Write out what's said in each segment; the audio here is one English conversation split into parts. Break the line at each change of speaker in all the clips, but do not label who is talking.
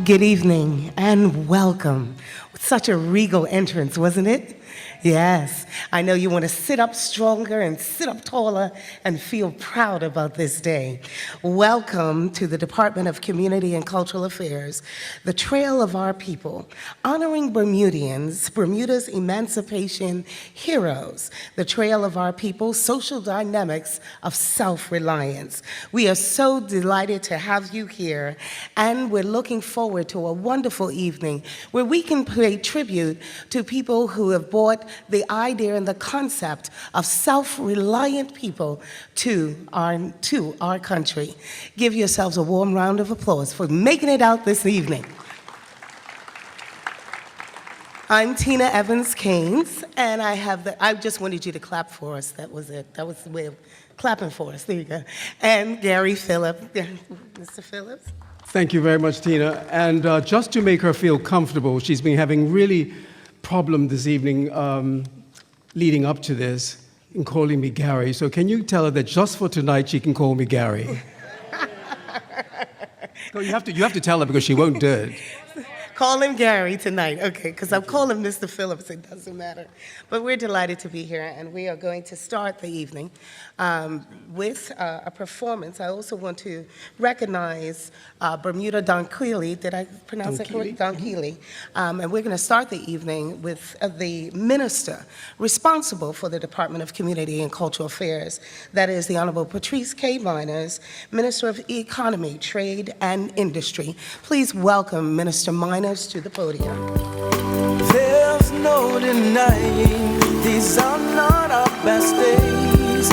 Good evening and welcome. Such a regal entrance, wasn't it? Yes, I know you want to sit up stronger and sit up taller and feel proud about this day. Welcome to the Department of Community and Cultural Affairs, the Trail of Our People, honoring Bermudians, Bermuda's emancipation heroes, the Trail of Our People, social dynamics of self-reliance. We are so delighted to have you here, and we're looking forward to a wonderful evening where we can pay tribute to people who have brought the idea and the concept of self-reliant people to our country. Give yourselves a warm round of applause for making it out this evening. I'm Tina Evans Keynes, and I just wanted you to clap for us. That was it. That was the way of clapping for us. There you go. And Gary Phillips. Mr. Phillips?
Thank you very much, Tina. And just to make her feel comfortable, she's been having really problem this evening leading up to this in calling me Gary. So can you tell her that just for tonight she can call me Gary? No, you have to tell her because she won't do it.
Call him Gary tonight, okay, because I'm calling Mr. Phillips, it doesn't matter. But we're delighted to be here, and we are going to start the evening with a performance. I also want to recognize Bermuda Don Keeley. Did I pronounce that correctly? Don Keeley. And we're going to start the evening with the minister responsible for the Department of Community and Cultural Affairs. That is the Honorable Patrice K. Miners, Minister of Economy, Trade, and Industry. Please welcome Minister Miners to the podium.
There's no denying these are not our best days.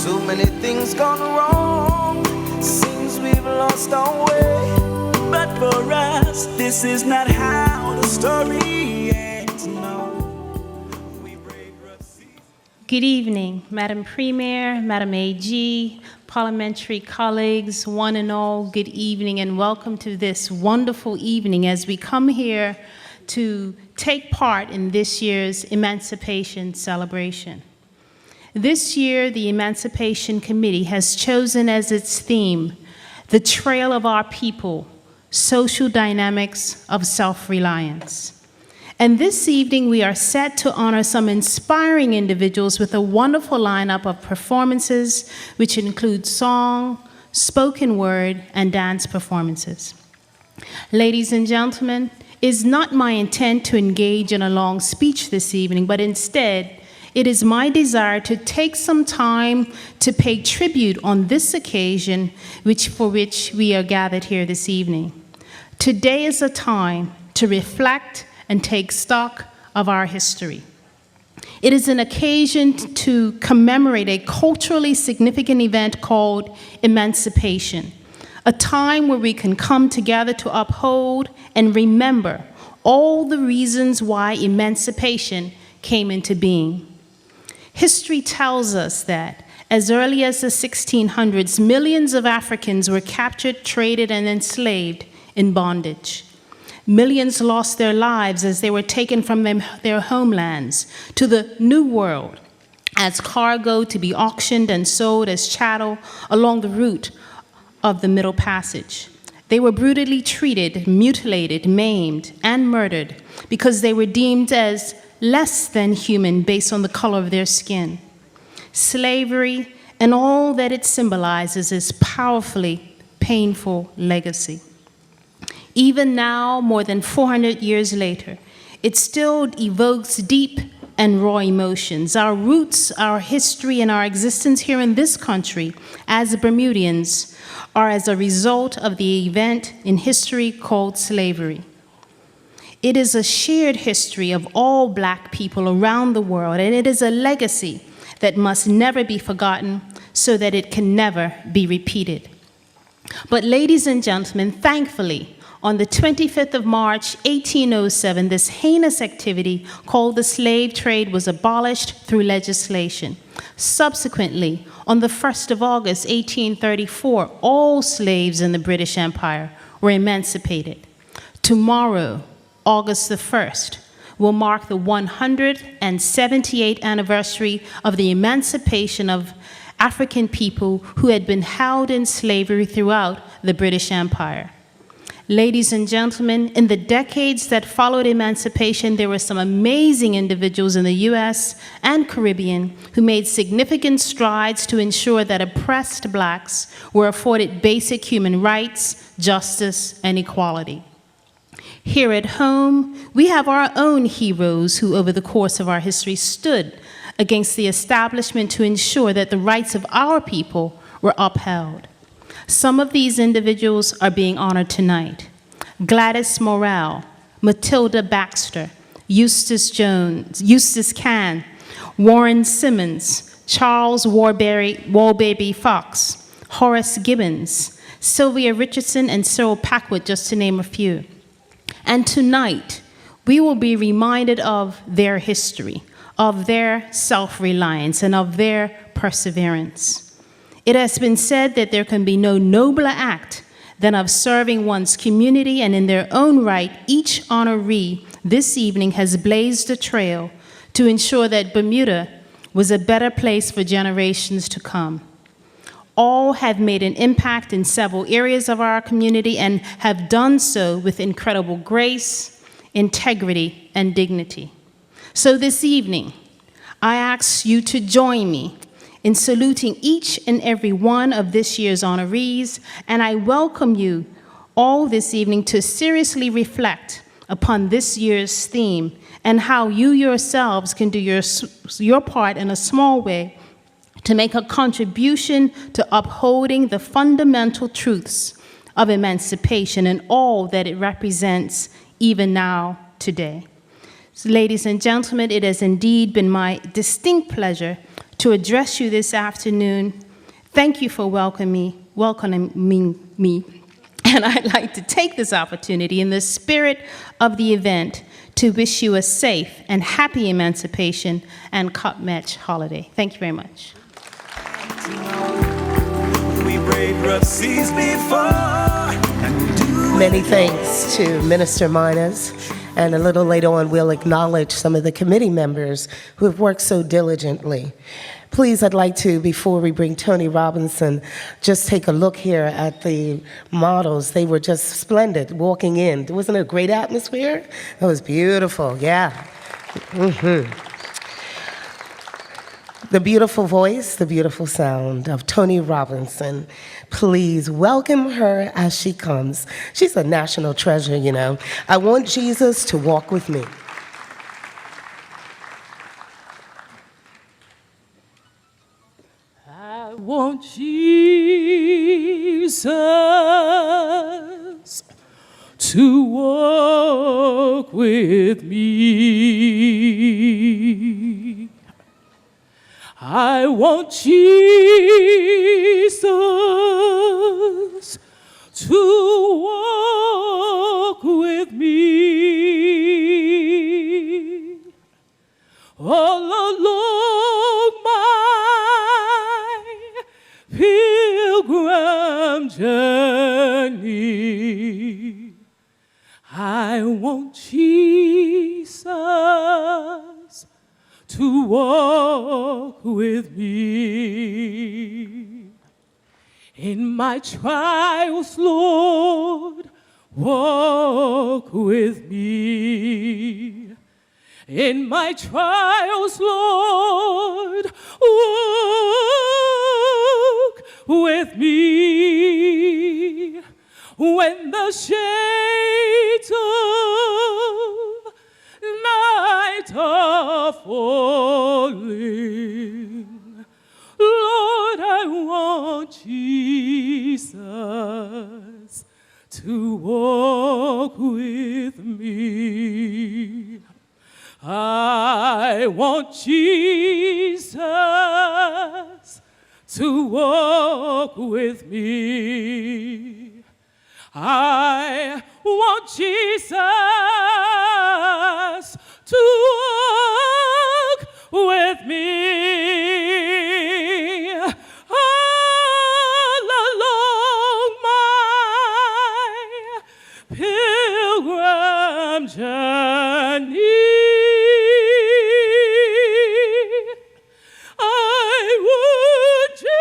So many things gone wrong, seems we've lost our way. But for us, this is not how the story ends. No, we break rough seas.
Good evening, Madam Premier, Madam AG, parliamentary colleagues, one and all, good evening and welcome to this wonderful evening as we come here to take part in this year's Emancipation Celebration. This year, the Emancipation Committee has chosen as its theme, the Trail of Our People, Social Dynamics of Self-Reliance. And this evening, we are set to honor some inspiring individuals with a wonderful lineup of performances, which include song, spoken word, and dance performances. Ladies and gentlemen, it is not my intent to engage in a long speech this evening, but instead, it is my desire to take some time to pay tribute on this occasion for which we are gathered here this evening. Today is a time to reflect and take stock of our history. It is an occasion to commemorate a culturally significant event called emancipation, a time where we can come together to uphold and remember all the reasons why emancipation came into being. History tells us that as early as the 1600s, millions of Africans were captured, traded, and enslaved in bondage. Millions lost their lives as they were taken from their homelands to the New World as cargo to be auctioned and sold as chattel along the route of the Middle Passage. They were brutally treated, mutilated, maimed, and murdered because they were deemed as less than human based on the color of their skin. Slavery and all that it symbolizes is powerfully painful legacy. Even now, more than 400 years later, it still evokes deep and raw emotions. Our roots, our history, and our existence here in this country as Bermudians are as a result of the event in history called slavery. It is a shared history of all Black people around the world, and it is a legacy that must never be forgotten so that it can never be repeated. But ladies and gentlemen, thankfully, on the 25th of March, 1807, this heinous activity called the slave trade was abolished through legislation. Subsequently, on the 1st of August, 1834, all slaves in the British Empire were emancipated. Tomorrow, August the 1st, will mark the 178th anniversary of the emancipation of African people who had been held in slavery throughout the British Empire. Ladies and gentlemen, in the decades that followed emancipation, there were some amazing individuals in the US and Caribbean who made significant strides to ensure that oppressed Blacks were afforded basic human rights, justice, and equality. Here at home, we have our own heroes who, over the course of our history, stood against the establishment to ensure that the rights of our people were upheld. Some of these individuals are being honored tonight. Gladys Morrell, Matilda Baxter, Eustace Cann, Warren Simmons, Charles Warbaby Fox, Horace Gibbons, Sylvia Richardson, and Cyril Packwood, just to name a few. And tonight, we will be reminded of their history, of their self-reliance, and of their perseverance. It has been said that there can be no nobler act than of serving one's community, and in their own right, each honoree this evening has blazed a trail to ensure that Bermuda was a better place for generations to come. All have made an impact in several areas of our community and have done so with incredible grace, integrity, and dignity. So this evening, I ask you to join me in saluting each and every one of this year's honorees, and I welcome you all this evening to seriously reflect upon this year's theme and how you yourselves can do your part in a small way to make a contribution to upholding the fundamental truths of emancipation and all that it represents even now today. So, ladies and gentlemen, it has indeed been my distinct pleasure to address you this afternoon. Thank you for welcoming me. And I'd like to take this opportunity in the spirit of the event to wish you a safe and happy emancipation and Cup-Match holiday. Thank you very much.
We braved rough seas before.
Many thanks to Minister Miners, and a little later on we'll acknowledge some of the committee members who have worked so diligently. Please, I'd like to, before we bring Tony Robinson, just take a look here at the models. They were just splendid walking in. Wasn't it a great atmosphere? That was beautiful, yeah. The beautiful voice, the beautiful sound of Tony Robinson. Please welcome her as she comes. She's a national treasure, you know. I want Jesus to walk with me.
want Jesus to walk with me. I want Jesus to walk with me all along my pilgrim journey. I want Jesus to walk with me. In my trials, Lord, walk with me. In my trials, Lord, walk with me. When the shades of night are falling, Lord, I want Jesus to walk with me. I want Jesus to walk with me. I want Jesus to walk with me all along my pilgrim journey. I want Jesus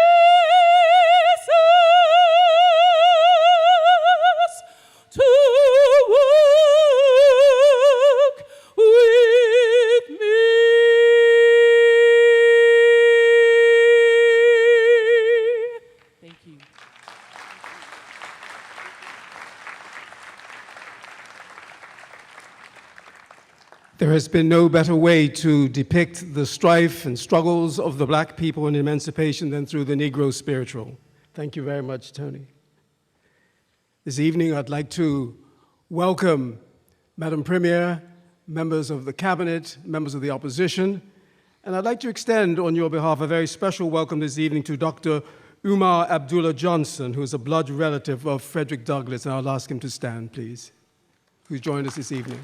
to walk with me. Thank you.
There has been no better way to depict the strife and struggles of the black people in emancipation than through the Negro spiritual. Thank you very much, Tony. This evening, I'd like to welcome Madam Premier, members of the Cabinet, members of the opposition, and I'd like to extend on your behalf a very special welcome this evening to Dr. Umar Abdullah Johnson, who is a blood relative of Frederick Douglass, and I'll ask him to stand, please, who's joined us this evening.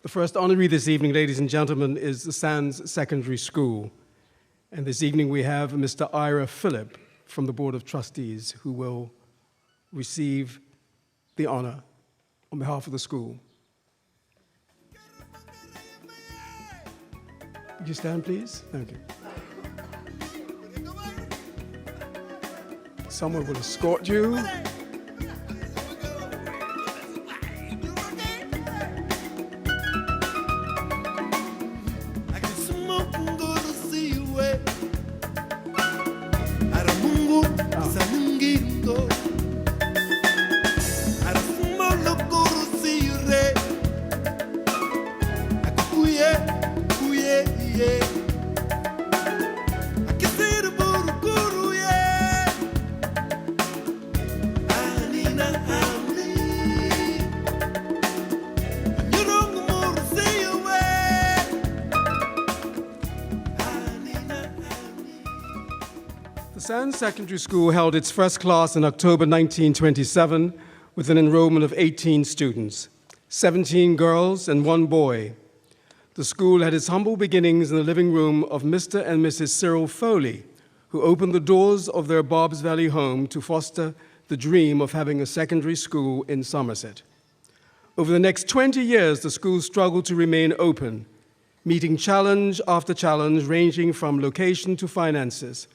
The first honoree this evening, ladies and gentlemen, is the Sands Secondary School. And this evening we have Mr. Ira Phillip from the Board of Trustees who will receive the honor on behalf of the school. Would you stand, please? Thank you. Someone will escort you. The Sands Secondary School held its first class in October 1927 with an enrollment of 18 students, 17 girls and 1 boy. The school had its humble beginnings in the living room of Mr. and Mrs. Cyril Foley, who opened the doors of their Barb's Valley home to foster the dream of having a secondary school in Somerset. Over the next 20 years, the school struggled to remain open, meeting challenge after challenge ranging from location to finances.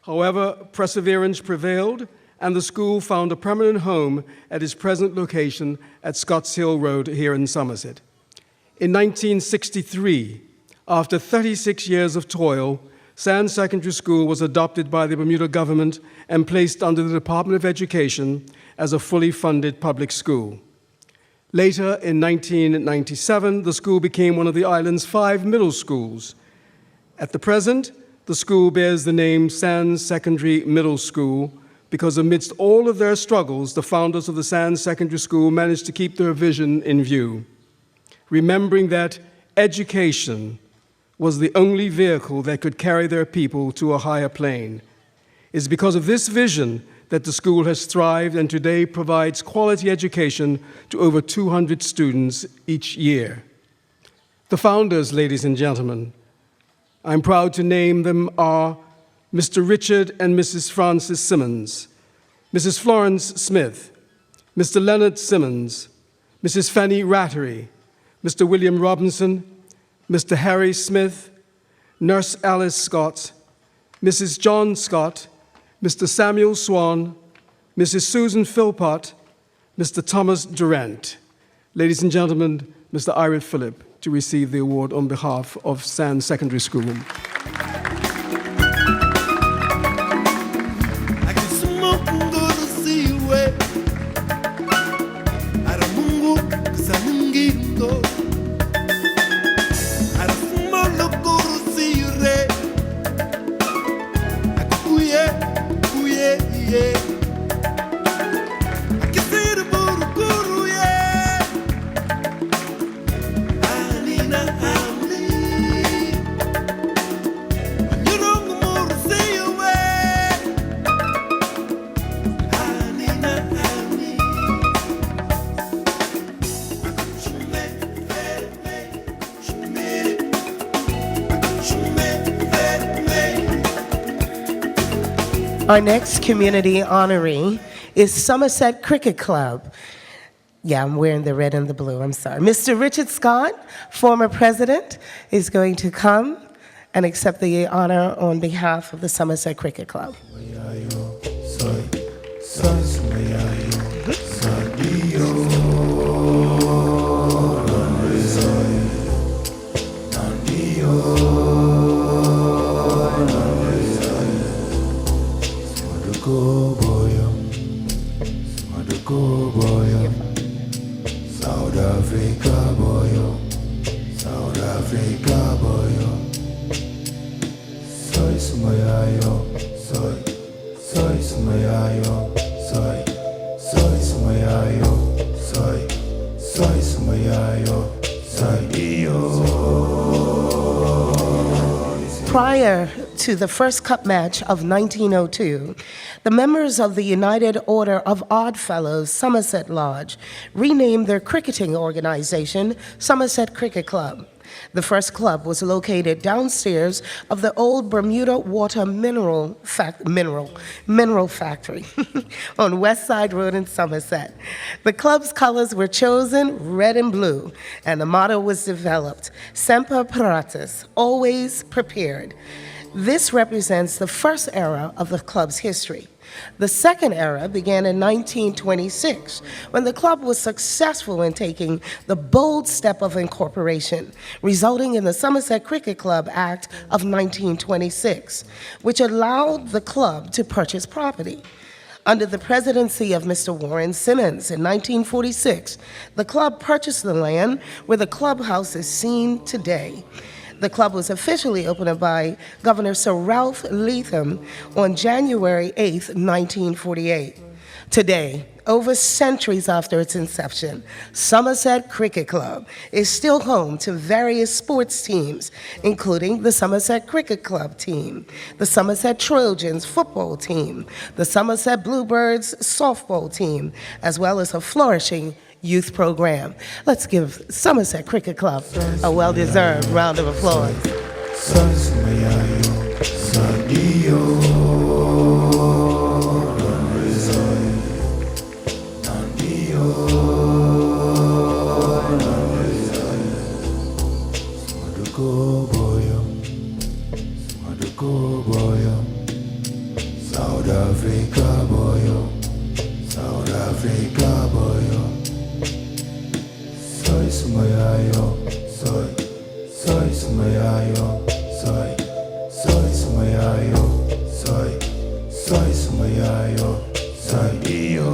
However, perseverance prevailed, and the school found a permanent home at its present location at Scotts Hill Road here in Somerset. In 1963, after 36 years of toil, Sands Secondary School was adopted by the Bermuda government and placed under the Department of Education as a fully funded public school. Later, in 1997, the school became one of the island's 5 middle schools, At the present, the school bears the name Sands Secondary Middle School because amidst all of their struggles, the founders of the Sands Secondary School managed to keep their vision in view, remembering that education was the only vehicle that could carry their people to a higher plane. It's because of this vision that the school has thrived and today provides quality education to over 200 students each year. The founders, ladies and gentlemen, I'm proud to name them, are Mr. Richard and Mrs. Frances Simmons, Mrs. Florence Smith, Mr. Leonard Simmons, Mrs. Fanny Rattery, Mr. William Robinson, Mr. Harry Smith, Nurse Alice Scott, Mrs. John Scott, Mr. Samuel Swan, Mrs. Susan Philpott, Mr. Thomas Durant. Ladies and gentlemen, Mr. Ira Phillip to receive the award on behalf of Sands Secondary School.
Our next community honoree is Somerset Cricket Club. Yeah, I'm wearing the red and the blue, I'm sorry. Mr. Richard Scott, former president, is going to come and accept the honor on behalf of the Somerset Cricket Club.
South Africa boyo, South Africa boyo. Soy sumayayo, soy sumayayo, soy sumayayo, soy sumayayo, soy iyo.
Prior to the first cup match of 1902, the members of the United Order of Odd Fellows, Somerset Lodge, renamed their cricketing organization Somerset Cricket Club. The first club was located downstairs of the old Bermuda Water Mineral Factory on West Side Road in Somerset. The club's colors were chosen, red and blue, and the motto was developed, Semper Paratus, always prepared. This represents the first era of the club's history. The second era began in 1926, when the club was successful in taking the bold step of incorporation, resulting in the Somerset Cricket Club Act of 1926, which allowed the club to purchase property. Under the presidency of Mr. Warren Simmons in 1946, the club purchased the land where the clubhouse is seen today. The club was officially opened by Governor Sir Ralph Leatham on January 8, 1948. Today, over centuries after its inception, Somerset Cricket Club is still home to various sports teams, including the Somerset Cricket Club team, the Somerset Trojans football team, the Somerset Bluebirds softball team, as well as a flourishing youth program. Let's give Somerset Cricket Club a well-deserved round of applause.
South Africa boyo, South Africa boyo. Soy sumayayo, soy sumayayo, soy sumayayo, soy sumayayo, soy iyo.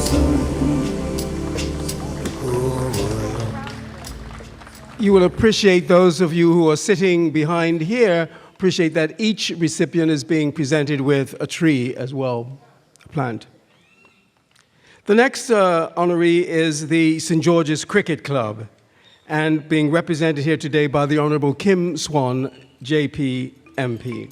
Soy
You will appreciate, those of you who are sitting behind here, appreciate that each recipient is being presented with a tree as well, a plant. The next honoree is the St. George's Cricket Club, and being represented here today by the Honorable Kim Swan, JP MP.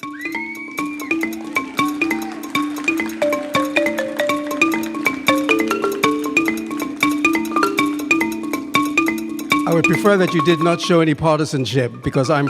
I would prefer that you did not show any partisanship because I'm...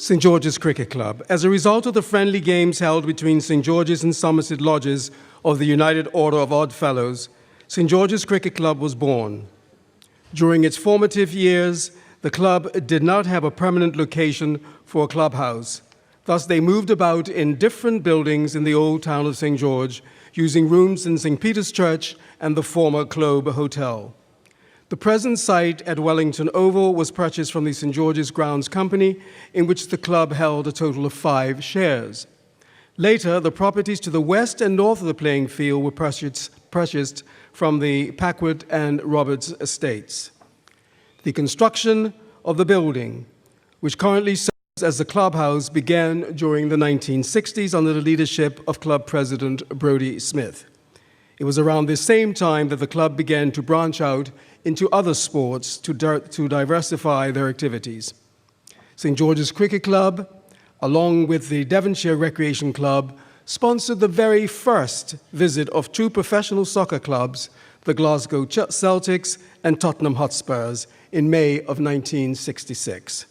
St. George's Cricket Club. As a result of the friendly games held between St. George's and Somerset Lodges of the United Order of Odd Fellows, St. George's Cricket Club was born. During its formative years, the club did not have a permanent location for a clubhouse. Thus, they moved about in different buildings in the old town of St. George, using rooms in St. Peter's Church and the former Globe Hotel. The present site at Wellington Oval was purchased from the St. George's Grounds Company, in which the club held a total of 5 shares. Later, the properties to the west and north of the playing field were purchased from the Packwood and Roberts estates. The construction of the building, which currently serves as the clubhouse, began during the 1960s under the leadership of club president Brodie Smith. It was around this same time that the club began to branch out into other sports to diversify their activities. St. George's Cricket Club, along with the Devonshire Recreation Club, sponsored the very first visit of 2 professional soccer clubs, the Glasgow Celtics and Tottenham Hotspurs, in May of 1966.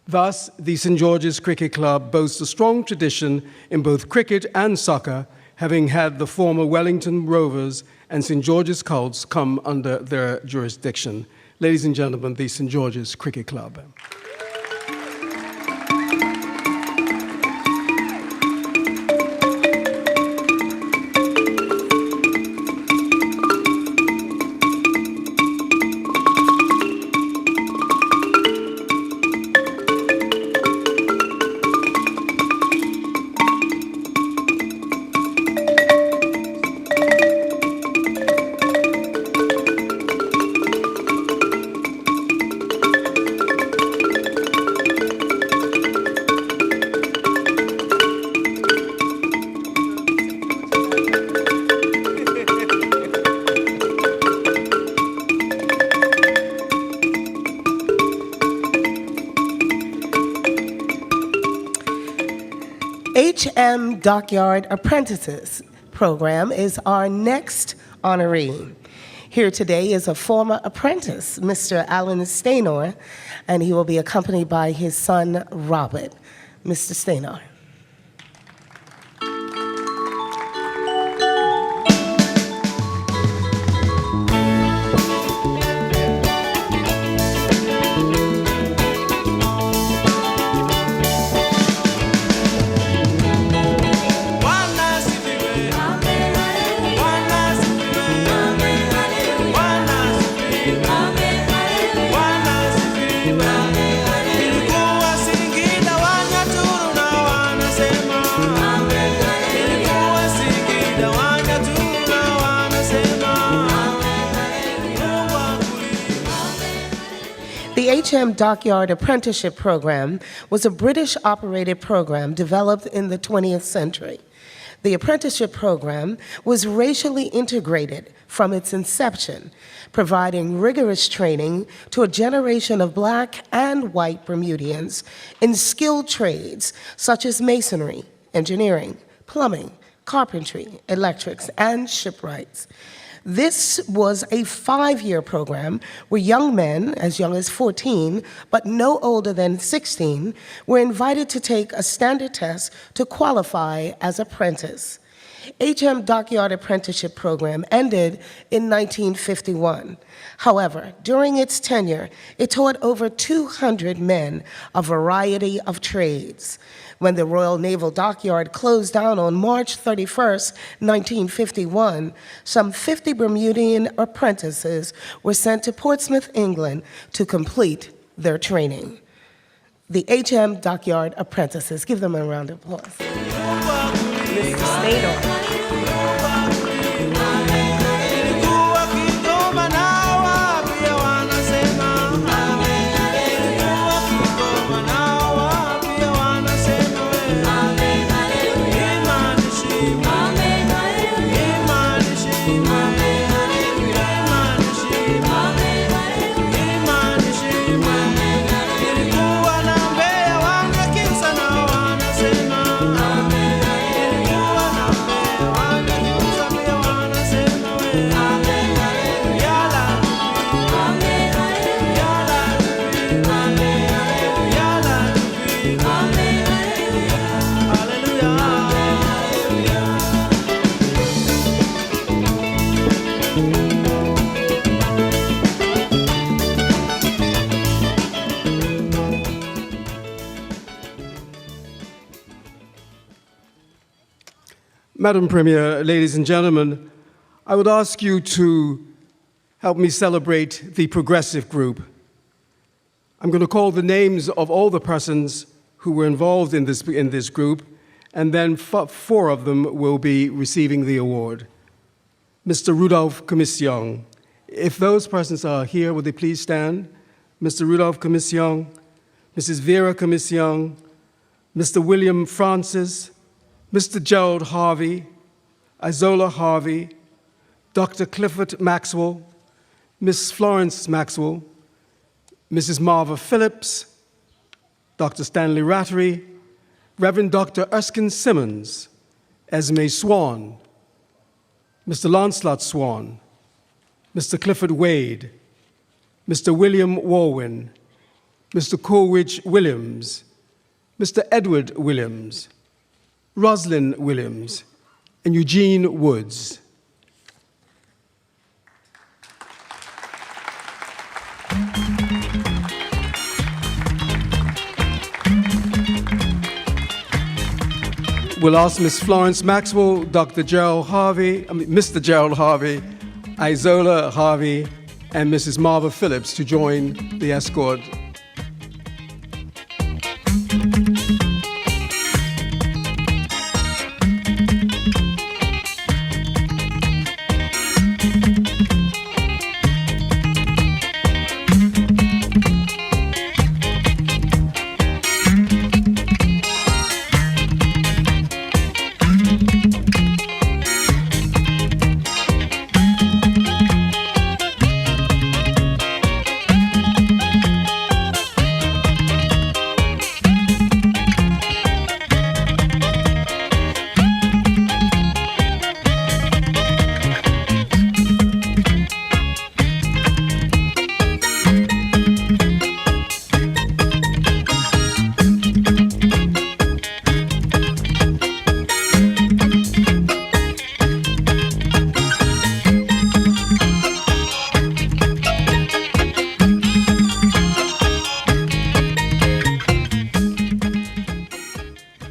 Thus, the St. George's Cricket Club boasts a strong tradition in both cricket and soccer, having had the former Wellington Rovers and St. George's Colts come under their jurisdiction. Ladies and gentlemen, the St. George's Cricket Club.
HM Dockyard Apprentices program is our next honoree. Here today is a former apprentice, Mr. Alan Stainor, and he will be accompanied by his son, Robert. Mr. Stainor. The HM Dockyard Apprenticeship Program was a British-operated program developed in the 20th century. The apprenticeship program was racially integrated from its inception, providing rigorous training to a generation of Black and white Bermudians in skilled trades such as masonry, engineering, plumbing, carpentry, electrics, and shipwrights. This was a 5-year program where young men, as young as 14, but no older than 16, were invited to take a standard test to qualify as apprentice. HM Dockyard Apprenticeship Program ended in 1951. However, during its tenure, it taught over 200 men a variety of trades. When the Royal Naval Dockyard closed down on March 31st, 1951, some 50 Bermudian apprentices were sent to Portsmouth, England to complete their training. The HM Dockyard Apprentices. Give them a round of applause. Mr. Snader.
Madam Premier, ladies and gentlemen, I would ask you to help me celebrate the progressive group. I'm going to call the names of all the persons who were involved in this group, and then four of them will be receiving the award. Mr. Rudolph Commission. If those persons are here, would they please stand? Mr. Rudolph Commission, Mrs. Vera Commission, Mr. William Francis, Mr. Gerald Harvey, Isola Harvey, Dr. Clifford Maxwell, Ms. Florence Maxwell, Mrs. Marva Phillips, Dr. Stanley Rattery, Reverend Dr. Erskine Simmons, Esme Swan, Mr. Lancelot Swan, Mr. Clifford Wade, Mr. William Warwin, Mr. Coleridge Williams, Mr. Edward Williams, Roslyn Williams, and Eugene Woods. We'll ask Ms. Florence Maxwell, Dr. Gerald Harvey, Mr. Gerald Harvey, Isola Harvey, and Mrs. Marva Phillips to join the escort.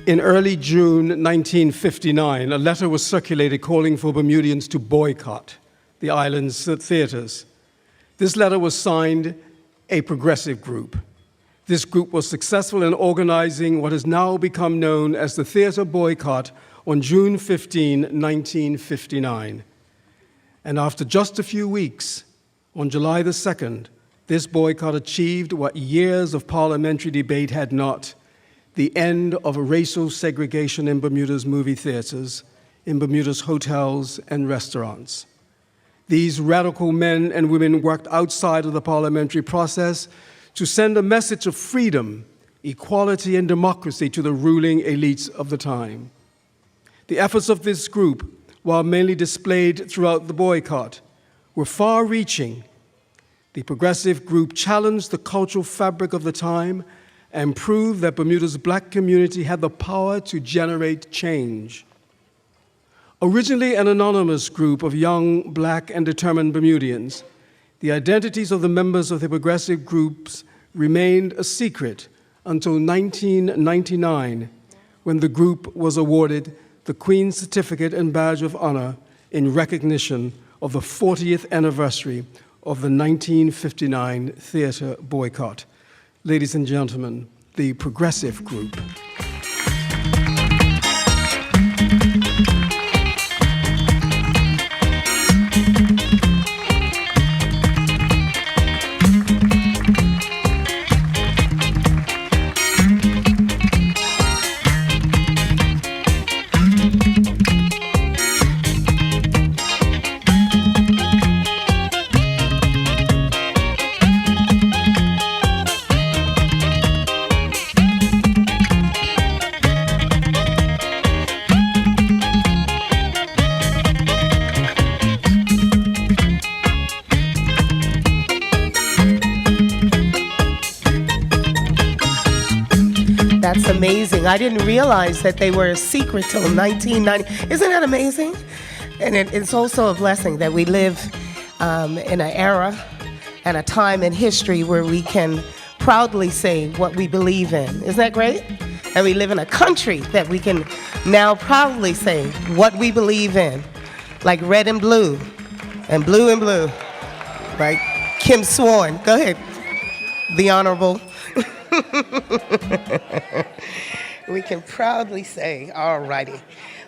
In early June 1959, a letter was circulated calling for Bermudians to boycott the island's theaters. This letter was signed a progressive group. This group was successful in organizing what has now become known as the theater boycott on June 15, 1959. And after just a few weeks, on July the 2nd, this boycott achieved what years of parliamentary debate had not: the end of racial segregation in Bermuda's movie theaters, in Bermuda's hotels and restaurants. These radical men and women worked outside of the parliamentary process to send a message of freedom, equality, and democracy to the ruling elites of the time. The efforts of this group, while mainly displayed throughout the boycott, were far-reaching. The progressive group challenged the cultural fabric of the time and proved that Bermuda's black community had the power to generate change. Originally an anonymous group of young, black, and determined Bermudians, the identities of the members of the progressive groups remained a secret until 1999, when the group was awarded the Queen's Certificate and Badge of Honor in recognition of the 40th anniversary of the 1959 theater boycott. Ladies and gentlemen, the Progressive Group.
That's amazing. I didn't realize that they were a secret till 1990. Isn't that amazing? And it's also a blessing that we live in an era and a time in history where we can proudly say what we believe in. Isn't that great? And we live in a country that we can now proudly say what we believe in, like red and blue, right? Kim Swan, go ahead. The Honorable. We can proudly say, all righty.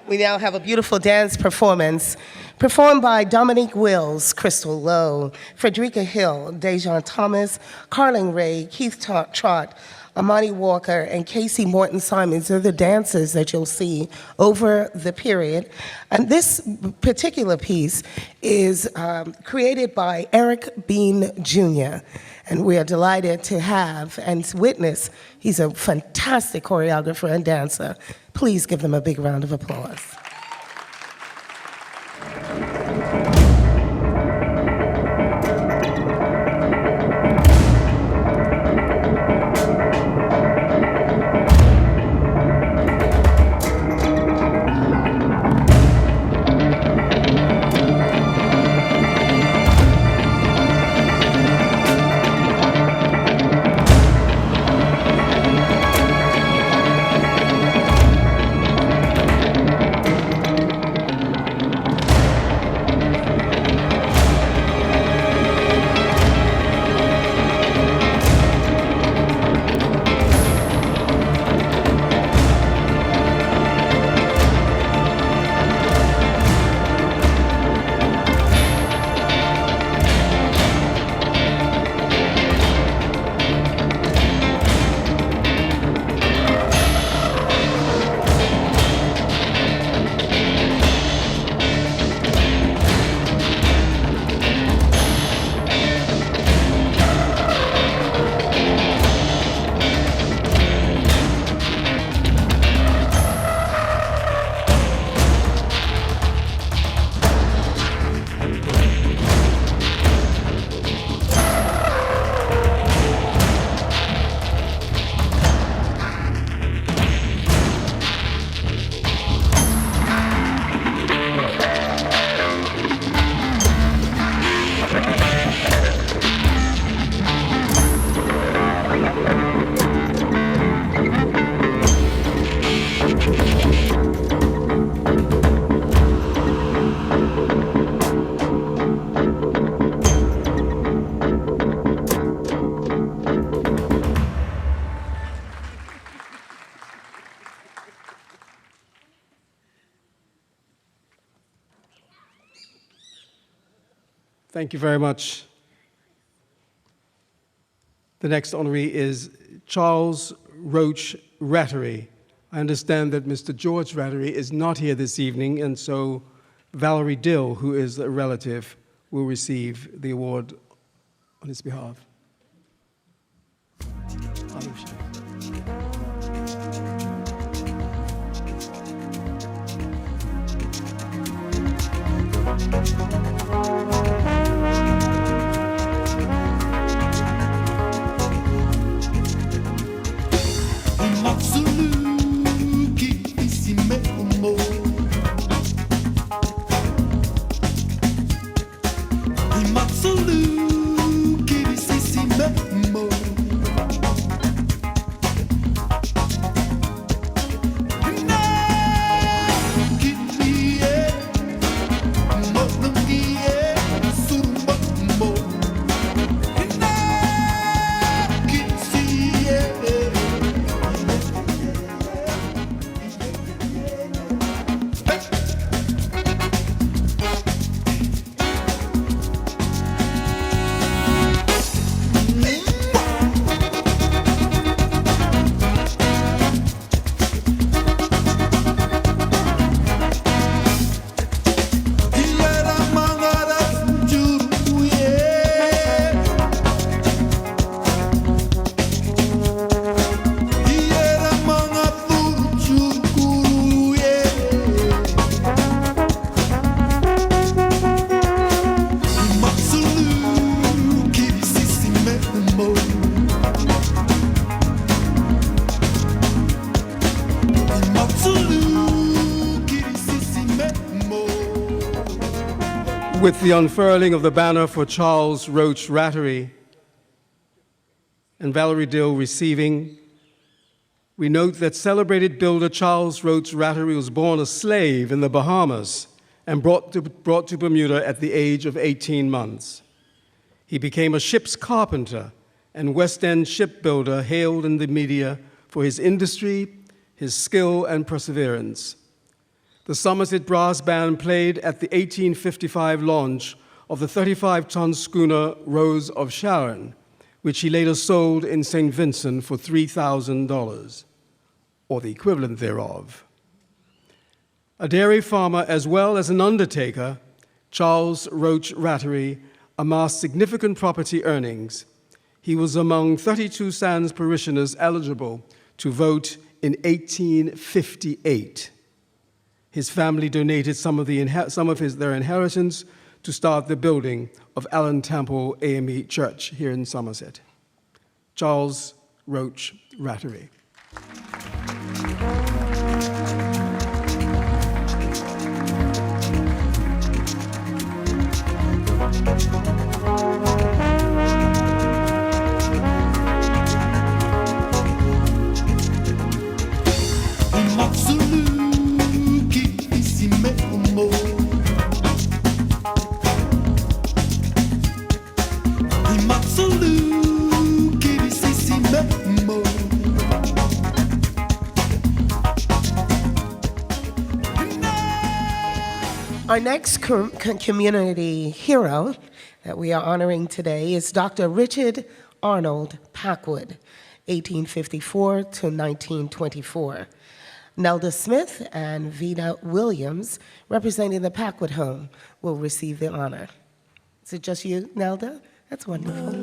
We now have a beautiful dance performance performed by Dominique Wills, Crystal Lowe, Frederica Hill, Dejan Thomas, Carling Ray, Keith Trott, Amani Walker, and Casey Morton Simons. They're the dancers that you'll see over the period. And this particular piece is created by Eric Bean Jr., and we are delighted to have and witness. He's a fantastic choreographer and dancer. Please give them a big round of applause.
Thank you very much. The next honoree is Charles Roach Rattery. I understand that Mr. George Rattery is not here this evening, and so Valerie Dill, who is a relative, will receive the award on his behalf. With the unfurling of the banner for Charles Roach Rattery and Valerie Dill receiving, we note that celebrated builder Charles Roach Rattery was born a slave in the Bahamas and brought to Bermuda at the age of 18 months. He became a ship's carpenter and West End shipbuilder, hailed in the media for his industry, his skill, and perseverance. The Somerset Brass Band played at the 1855 launch of the 35-ton schooner Rose of Sharon, which he later sold in St. Vincent for $3,000, or the equivalent thereof. A dairy farmer as well as an undertaker, Charles Roach Rattery amassed significant property earnings. He was among 32 Sands parishioners eligible to vote in 1858. His family donated some of their inheritance to start the building of Allen Temple AME Church here in Somerset. Charles Roach Rattery.
Our next community hero that we are honoring today is Dr. Richard Arnold Packwood, 1854 to 1924. Nelda Smith and Vida Williams, representing the Packwood home, will receive the honor. Is it just you, Nelda? That's wonderful.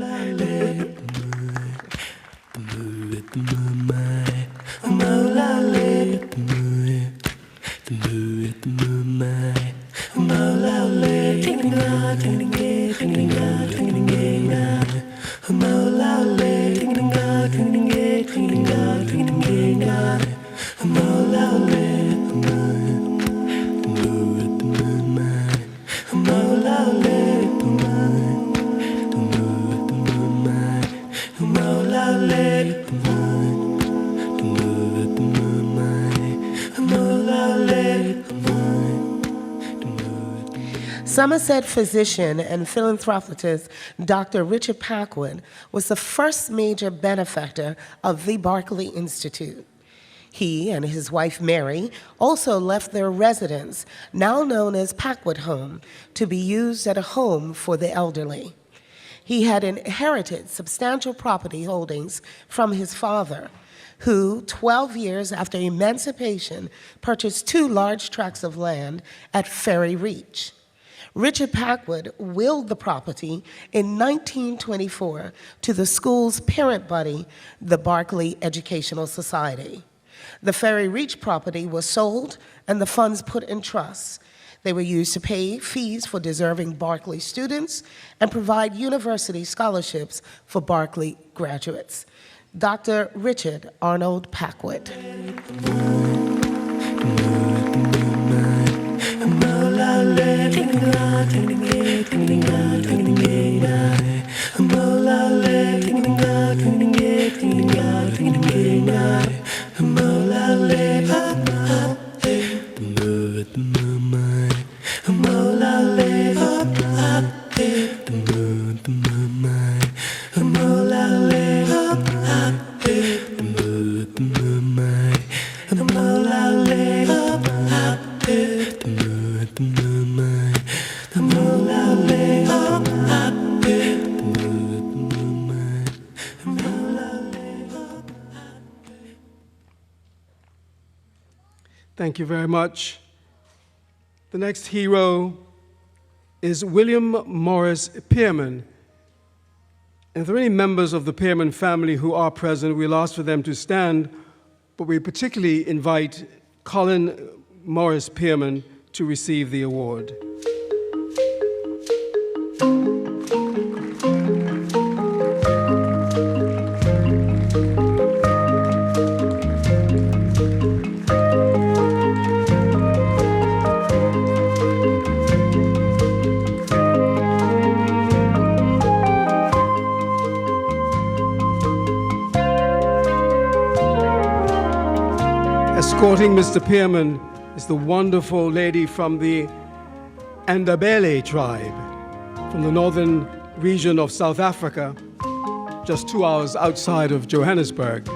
Somerset physician and philanthropist Dr. Richard Packwood was the first major benefactor of the Barclay Institute. He and his wife Mary also left their residence, now known as Packwood Home, to be used as a home for the elderly. He had inherited substantial property holdings from his father, who, 12 years after emancipation, purchased 2 large tracts of land at Ferry Reach. Richard Packwood willed the property in 1924 to the school's parent body, the Barclay Educational Society. The Ferry Reach property was sold and the funds put in trust. They were used to pay fees for deserving Barclay students and provide university scholarships for Barclay graduates. Dr. Richard Arnold Packwood.
Thank you very much. The next hero is William Morris Pearman. And if there are any members of the Pearman family who are present, we'll ask for them to stand, but we particularly invite Colin Morris Pearman to receive the award. Escorting Mr. Pearman is the wonderful lady from the Andabele tribe, from the northern region of South Africa, just 2 hours outside of Johannesburg.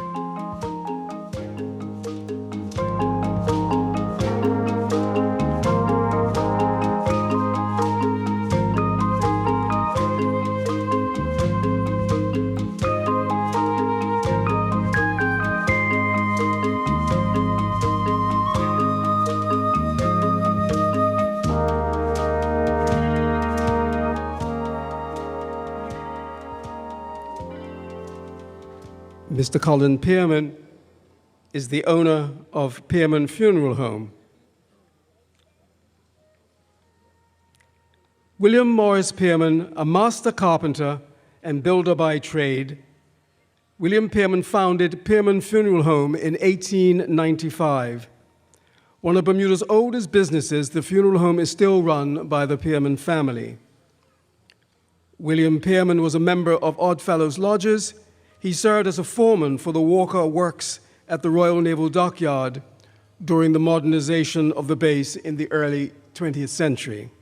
Mr. Colin Pearman is the owner of Pearman Funeral Home. William Morris Pearman, a master carpenter and builder by trade, William Pearman founded Pearman Funeral Home in 1895. One of Bermuda's oldest businesses, the funeral home is still run by the Pearman family. William Pearman was a member of Oddfellows Lodges. He served as a foreman for the Walker Works at the Royal Naval Dockyard during the modernization of the base in the early 20th century.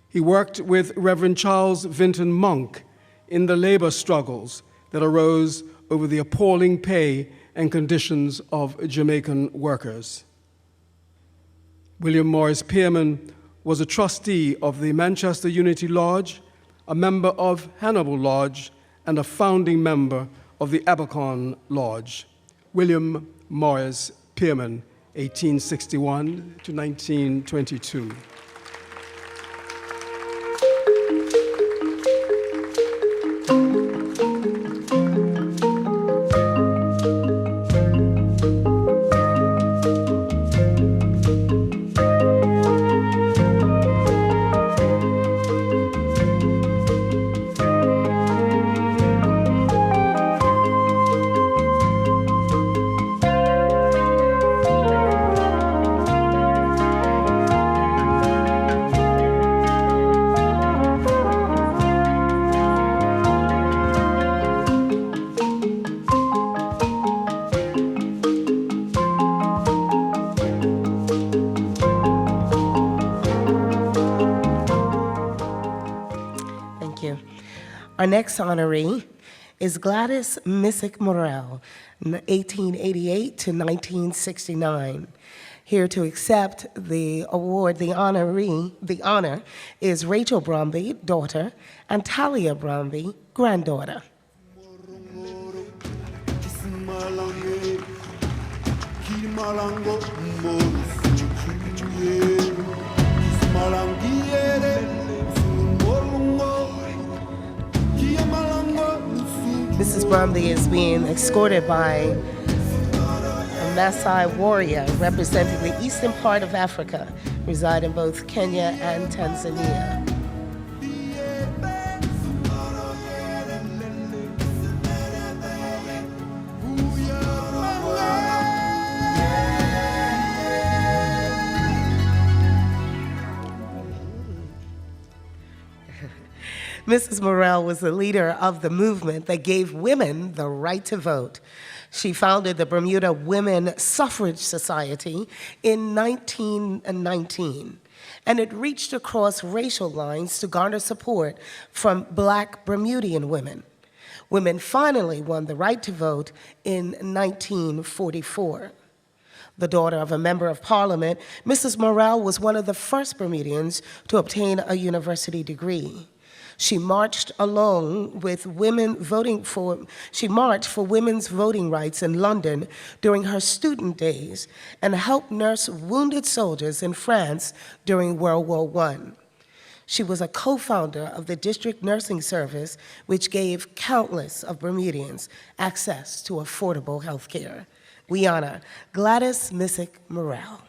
He worked with Reverend Charles Vinton Monk in the labor struggles that arose over the appalling pay and conditions of Jamaican workers. William Morris Pearman was a trustee of the Manchester Unity Lodge, a member of Hannibal Lodge, and a founding member of the Abercorn Lodge. William Morris Pearman, 1861 to 1922.
Our next honoree is Gladys Missick Morrell, 1888 to 1969. Here to accept the award, the honor is Rachel Bromby, daughter, and Talia Bromby, granddaughter. Mrs. Bromby is being escorted by a Maasai warrior representing the eastern part of Africa, reside in both Kenya and Tanzania. Mrs. Morrell was the leader of the movement that gave women the right to vote. She founded the Bermuda Women Suffrage Society in 1919, and it reached across racial lines to garner support from Black Bermudian women. Women finally won the right to vote in 1944. The daughter of a member of parliament, Mrs. Morrell was one of the first Bermudians to obtain a university degree. She marched along with she marched for women's voting rights in London during her student days and helped nurse wounded soldiers in France during World War I. She was a co-founder of the District Nursing Service, which gave countless of Bermudians access to affordable health care. We honor Gladys Missick Morrell.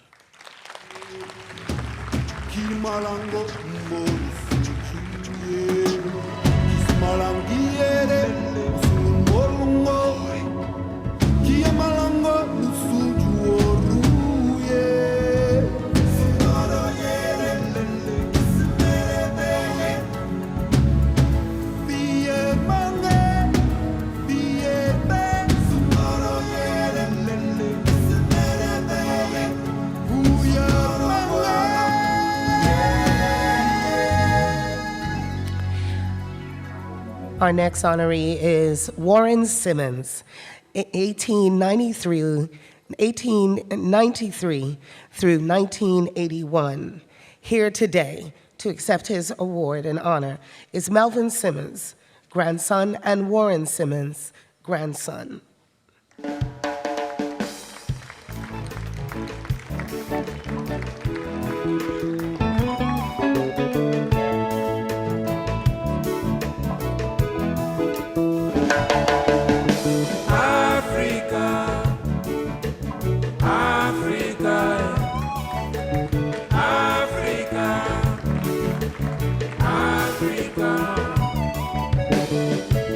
Our next honoree is Warren Simmons, 1893 through 1981. Here today to accept his award and honor is Melvin Simmons, grandson, and Warren Simmons, grandson.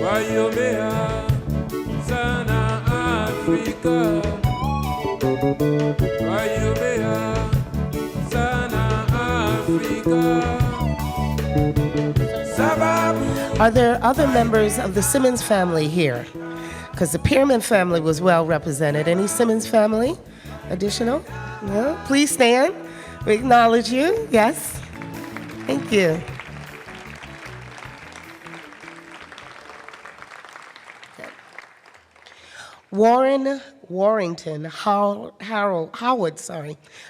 Wayomea sana Afrika, Wayomea sana Afrika.
Are there other members of the Simmons family here? Because the Pierman family was well represented. Any Simmons family additional? No? Please stand. We acknowledge you. Yes. Thank you. Warren Warrington Howard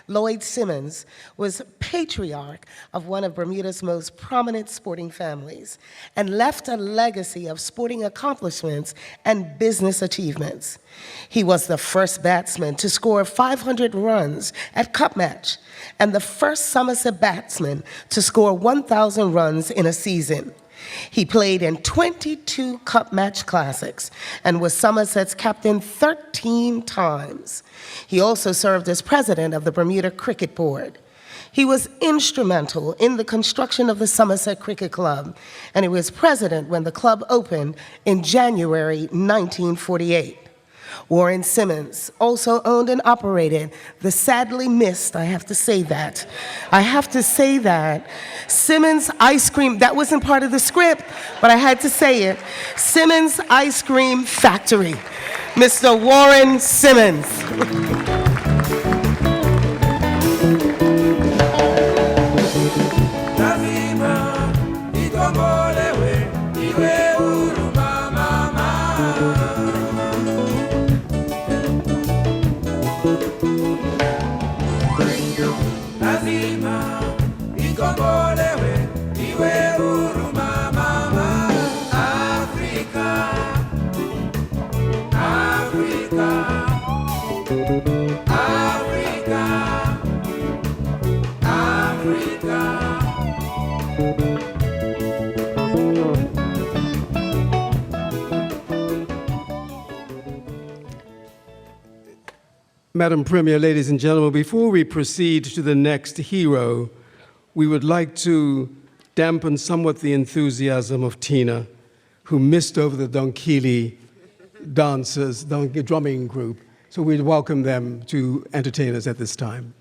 Lloyd Simmons was patriarch of one of Bermuda's most prominent sporting families and left a legacy of sporting accomplishments and business achievements. He was the first batsman to score 500 runs at Cup Match and the first Somerset batsman to score 1,000 runs in a season. He played in 22 Cup Match Classics and was Somerset's captain 13 times. He also served as president of the Bermuda Cricket Board. He was instrumental in the construction of the Somerset Cricket Club, and he was president when the club opened in January 1948. Warren Simmons also owned and operated the sadly missed, I have to say that, Simmons Ice Cream, that wasn't part of the script, but I had to say it, Simmons Ice Cream Factory, Mr. Warren Simmons.
Madam Premier, ladies and gentlemen, before we proceed to the next hero, we would like to dampen somewhat the enthusiasm of Tina, who missed over the Donkili dancers, the drumming group. So we'd welcome them to entertain us at this time.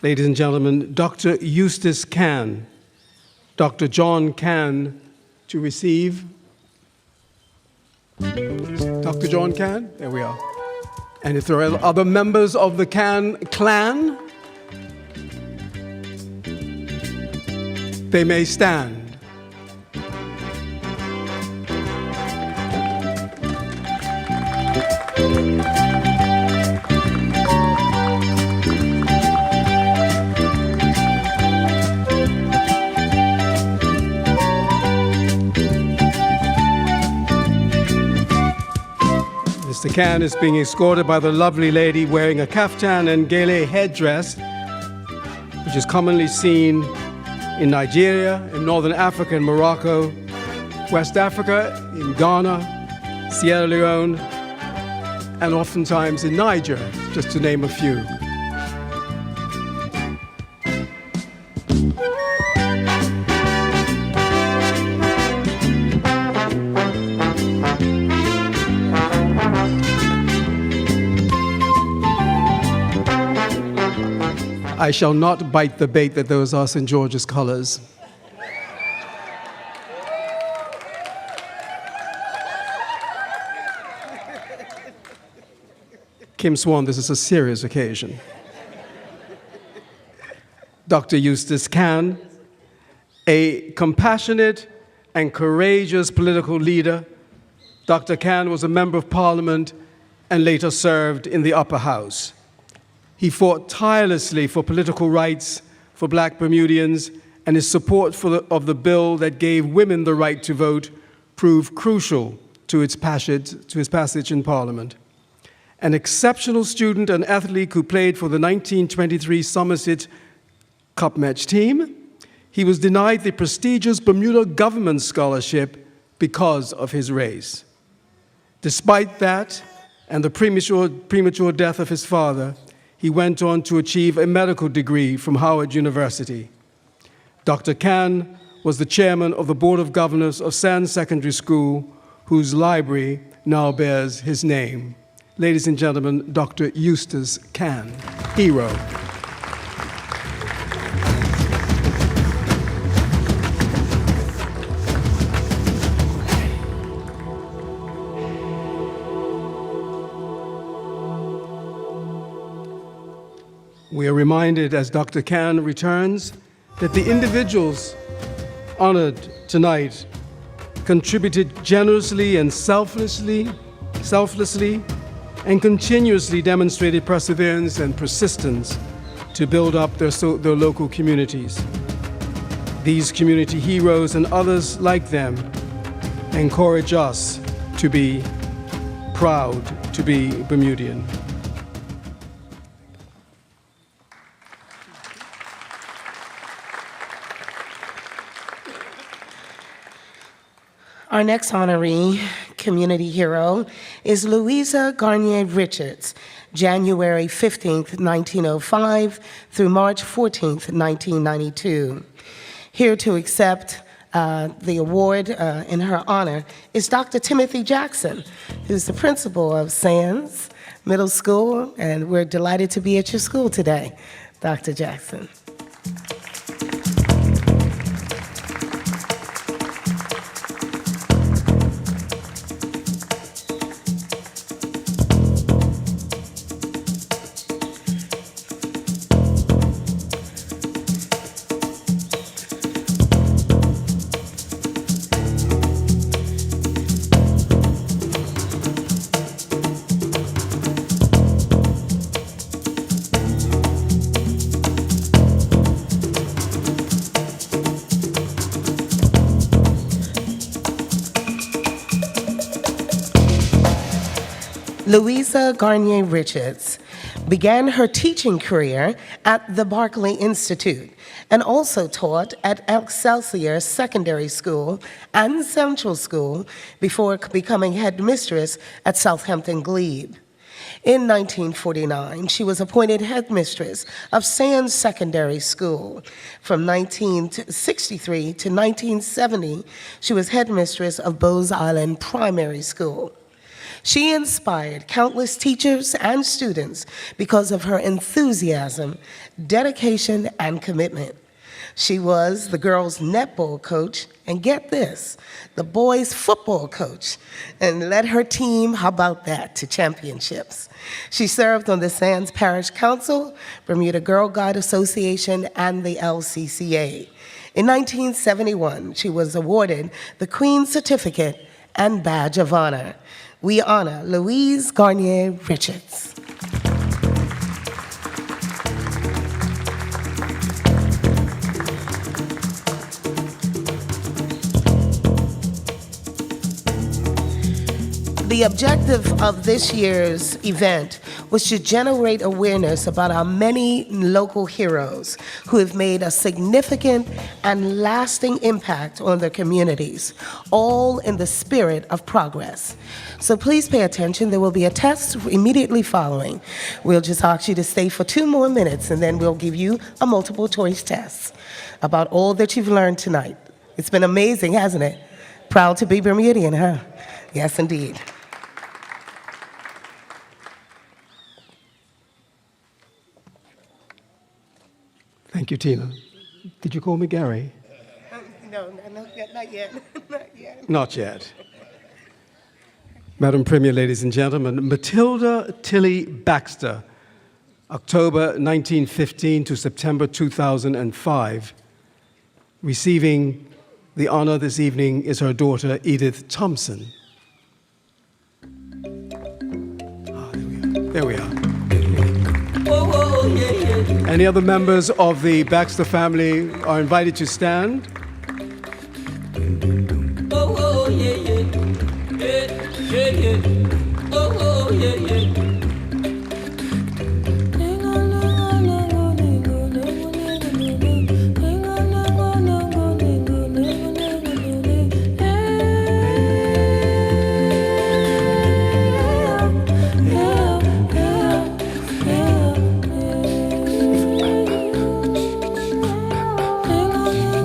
Ladies and gentlemen, Dr. Eustace Cann, Dr. John Cann to receive. Dr. John Cann, there we are. And if there are other members of the Cann clan, they may stand. Mr. Cann is being escorted by the lovely lady wearing a kaftan and gele headdress, which is commonly seen in Nigeria, in Northern Africa and Morocco, West Africa, in Ghana, Sierra Leone, and oftentimes in Niger, just to name a few. I shall not bite the bait that those are St. George's colors. Kim Swan, this is a serious occasion. Dr. Eustace Cann, a compassionate and courageous political leader, Dr. Cann was a member of Parliament and later served in the upper house. He fought tirelessly for political rights for Black Bermudians, and his support of the bill that gave women the right to vote proved crucial to its passage in Parliament. An exceptional student and athlete who played for the 1923 Somerset Cup match team, he was denied the prestigious Bermuda Government Scholarship because of his race. Despite that and the premature death of his father, he went on to achieve a medical degree from Howard University. Dr. Cann was the chairman of the Board of Governors of Sands Secondary School, whose library now bears his name. Ladies and gentlemen, Dr. Eustace Cann, hero. We are reminded as Dr. Khan returns that the individuals honored tonight contributed generously and selflessly, and continuously demonstrated perseverance and persistence to build up their local communities. These community heroes and others like them encourage us to be proud to be Bermudian.
Our next honoree, community hero, is Louisa Garnier Richards, January 15th, 1905 through March 14th, 1992. Here to accept the award in her honor is Dr. Timothy Jackson, who's the principal of Sands Middle School, and we're delighted to be at your school today, Dr. Jackson. Louisa Garnier Richards began her teaching career at the Barclay Institute and also taught at Excelsior Secondary School and Central School before becoming headmistress at Southampton Glebe. In 1949, she was appointed headmistress of Sands Secondary School. From 1963 to 1970, she was headmistress of Bowes Island Primary School. She inspired countless teachers and students because of her enthusiasm, dedication, and commitment. She was the girls' netball coach, and get this, the boys' football coach, and led her team, how about that, to championships. She served on the Sands Parish Council, Bermuda Girl Guide Association, and the LCCA. In 1971, she was awarded the Queen's Certificate and Badge of Honor. We honor Louise Garnier Richards. The objective of this year's event was to generate awareness about our many local heroes who have made a significant and lasting impact on their communities, all in the spirit of progress. So please pay attention. There will be a test immediately following. We'll just ask you to stay for 2 more minutes, and then we'll give you a multiple choice test about all that you've learned tonight. It's been amazing, hasn't it? Proud to be Bermudian, huh? Yes, indeed.
Thank you, Tina. Did you call me Gary?
No, not yet. Not yet.
Not yet. Madam Premier, ladies and gentlemen, Matilda Tilly Baxter, October 1915 to September 2005. Receiving the honor this evening is her daughter, Edith Thompson. There we are. Any other members of the Baxter family are invited to stand.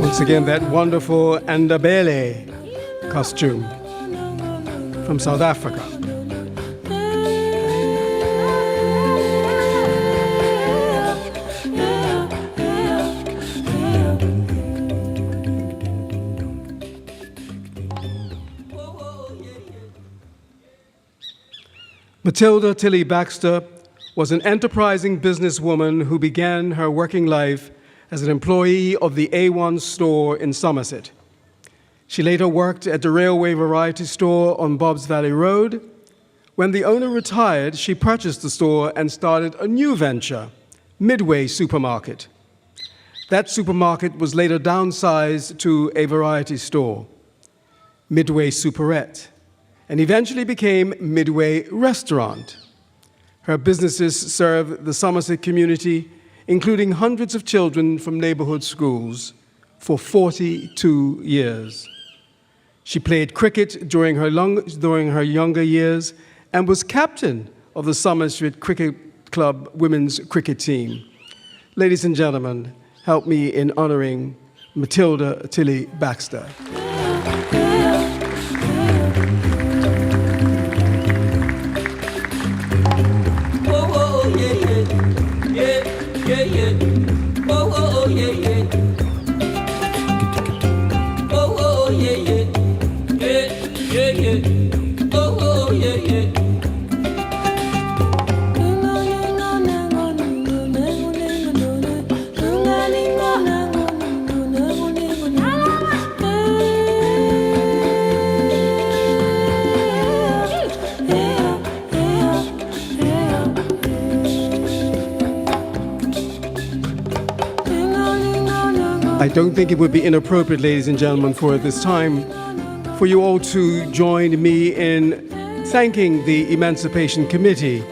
Once again, that wonderful Andabele costume from South Africa. Matilda Tilly Baxter was an enterprising businesswoman who began her working life as an employee of the A1 store in Somerset. She later worked at the Railway Variety Store on Bob's Valley Road. When the owner retired, she purchased the store and started a new venture, Midway Supermarket. That supermarket was later downsized to a variety store, Midway Superette, and eventually became Midway Restaurant. Her businesses serve the Somerset community, including hundreds of children from neighborhood schools, for 42 years. She played cricket during her younger years and was captain of the Somerset Cricket Club women's cricket team. Ladies and gentlemen, help me in honoring Matilda Tilly Baxter. I don't think it would be inappropriate, ladies and gentlemen, for at this time, for you all to join me in thanking the Emancipation Committee.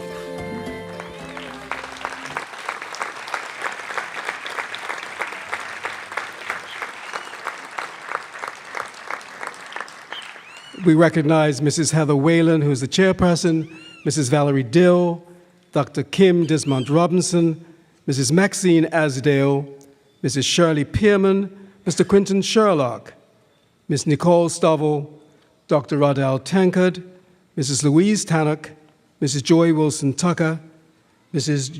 We recognize Mrs. Heather Whalen, who is the chairperson, Mrs. Valerie Dill, Dr. Kim Dismont Robinson, Mrs. Maxine Asdale, Mrs. Shirley Pearman, Mr. Quinton Sherlock, Ms. Nicole Stovall, Dr. Radel Tankard, Mrs. Louise Tannock, Mrs. Joy Wilson Tucker, Mrs.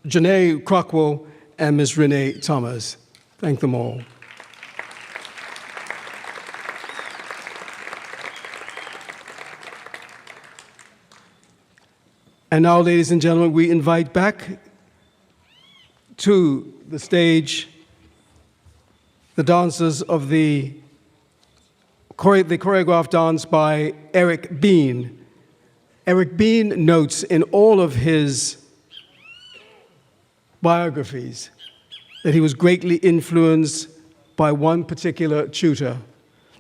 Janae Crockwell, and Ms. Renee Thomas. Thank them all. And now, ladies and gentlemen, we invite back to the stage the dancers of the choreographed dance by Eric Bean. Eric Bean notes in all of his biographies that he was greatly influenced by one particular tutor,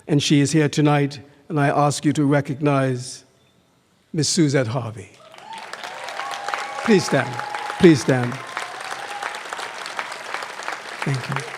and she is here tonight, and I ask you to recognize Miss Suzette Harvey. Please stand. Please stand. Thank you.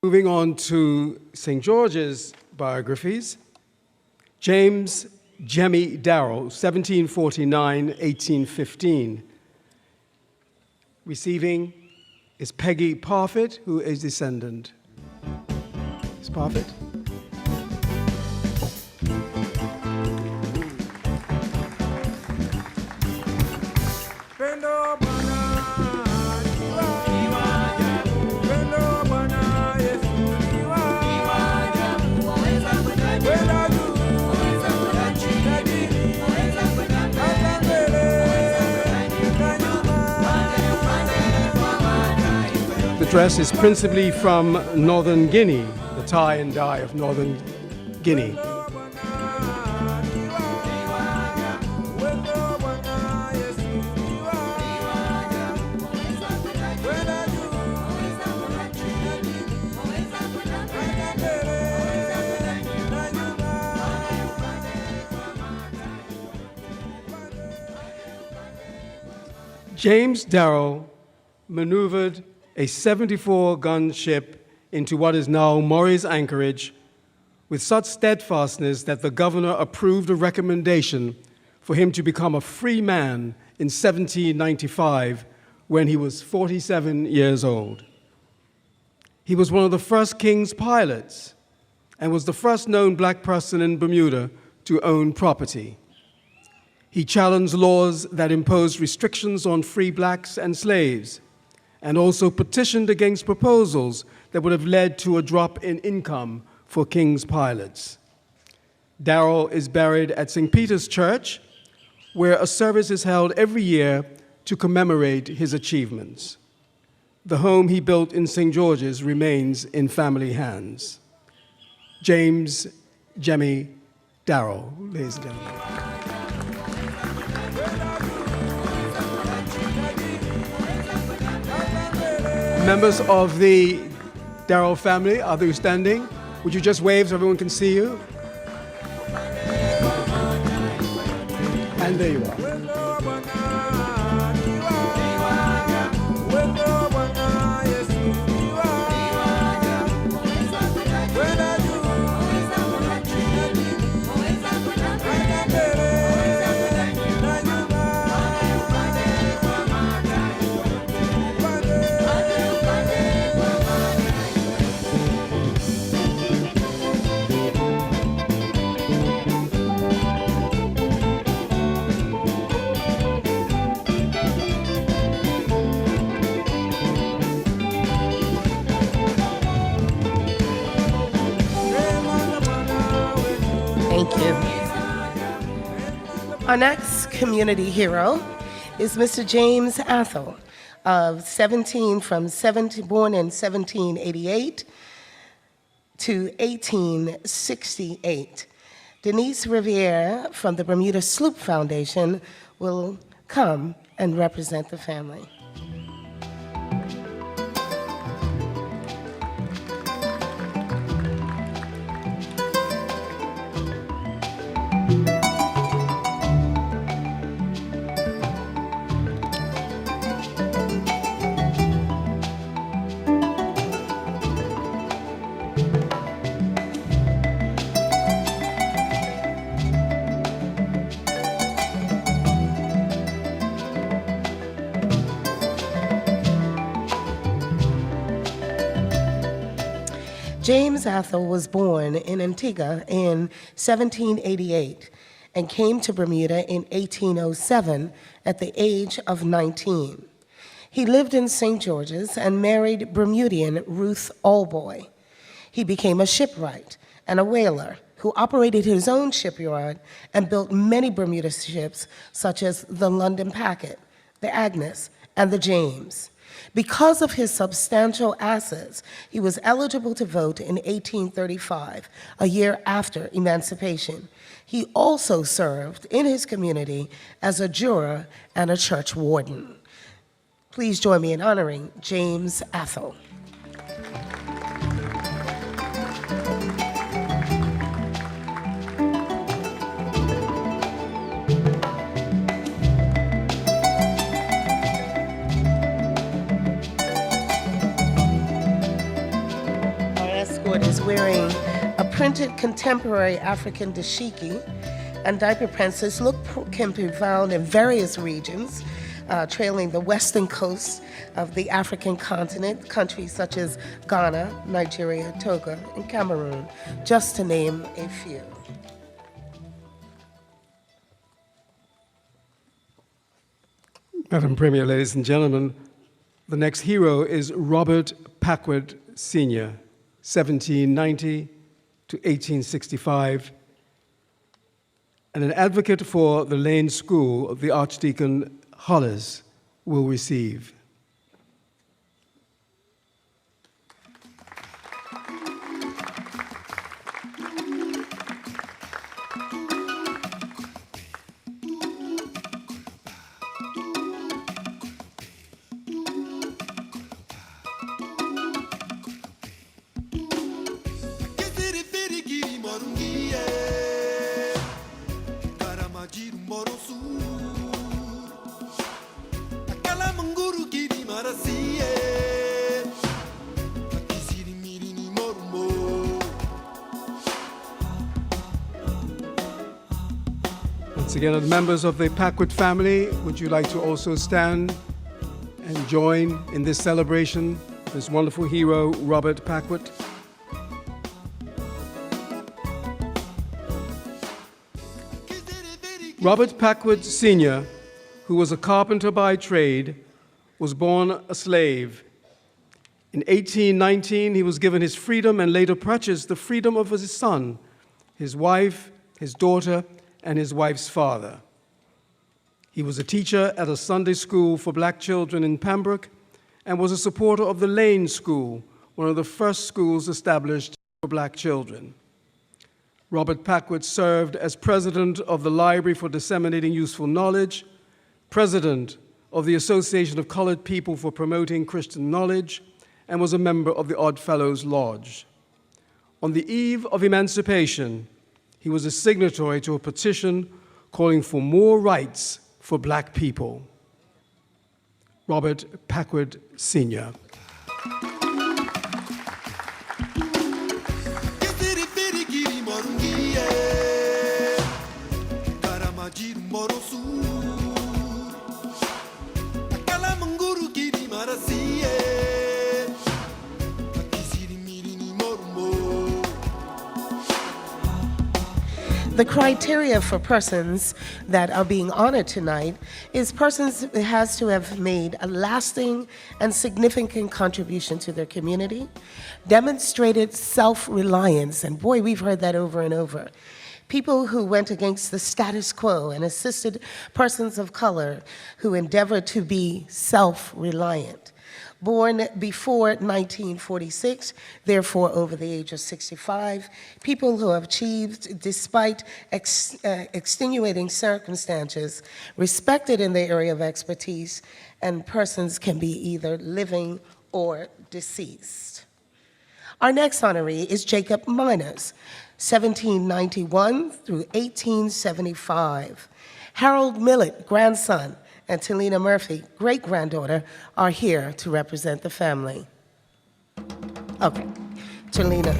Moving on to St. George's biographies. James Jemmy Darrell, 1749-1815. Receiving is Peggy Parfitt, who is descendant. Ms. Parfitt. The dress is principally from northern Guinea, the tie and dye of northern Guinea. James Darrell maneuvered a 74-gun ship into what is now Maury's Anchorage with such steadfastness that the governor approved a recommendation for him to become a free man in 1795 when he was 47 years old. He was one of the first King's pilots and was the first known black person in Bermuda to own property. He challenged laws that imposed restrictions on free blacks and slaves, and also petitioned against proposals that would have led to a drop in income for King's pilots. Darrell is buried at St. Peter's Church, where a service is held every year to commemorate his achievements. The home he built in St. George's remains in family hands. James Jemmy Darrell, ladies and gentlemen. Members of the Darrell family, are they standing? Would you just wave so everyone can see you? And there you are.
Thank you. Our next community hero is Mr. James Athol, born in 1788 to 1868. Denise Riviere from the Bermuda Sloop Foundation will come and represent the family. James Athol was born in Antigua in 1788 and came to Bermuda in 1807 at the age of 19. He lived in St. George's and married Bermudian Ruth Allboy. He became a shipwright and a whaler who operated his own shipyard and built many Bermuda ships such as the London Packet, the Agnes, and the James. Because of his substantial assets, he was eligible to vote in 1835, a year after emancipation. He also served in his community as a juror and a church warden. Please join me in honoring James Athol. is wearing a printed contemporary African dashiki, and diaper prints. Look can be found in various regions, trailing the western coast of the African continent, countries such as Ghana, Nigeria, Togo, and Cameroon, just to name a few.
Madam Premier, ladies and gentlemen, the next hero is Robert Packwood Sr., 1790 to 1865, and an advocate for the Lane School, the Archdeacon Hollis will receive. Once again, members of the Packwood family, would you like to also stand and join in this celebration, this wonderful hero, Robert Packwood? Robert Packwood Sr., who was a carpenter by trade, was born a slave. In 1819, he was given his freedom and later purchased the freedom of his son, his wife, his daughter, and his wife's father. He was a teacher at a Sunday school for black children in Pembroke and was a supporter of the Lane School, one of the first schools established for black children. Robert Packwood served as president of the Library for Disseminating Useful Knowledge, president of the Association of Colored People for Promoting Christian Knowledge, and was a member of the Odd Fellows Lodge. On the eve of emancipation, he was a signatory to a petition calling for more rights for black people. Robert Packwood Sr.
The criteria for persons that are being honored tonight is persons that has to have made a lasting and significant contribution to their community, demonstrated self-reliance, and boy, we've heard that over and over. People who went against the status quo and assisted persons of color who endeavored to be self-reliant. Born before 1946, therefore over the age of 65, people who have achieved, despite extenuating circumstances, respected in their area of expertise, and persons can be either living or deceased. Our next honoree is Jacob Miners, 1791 through 1875. Harold Millett, grandson, and Talina Murphy, great-granddaughter, are here to represent the family. Okay, Talina.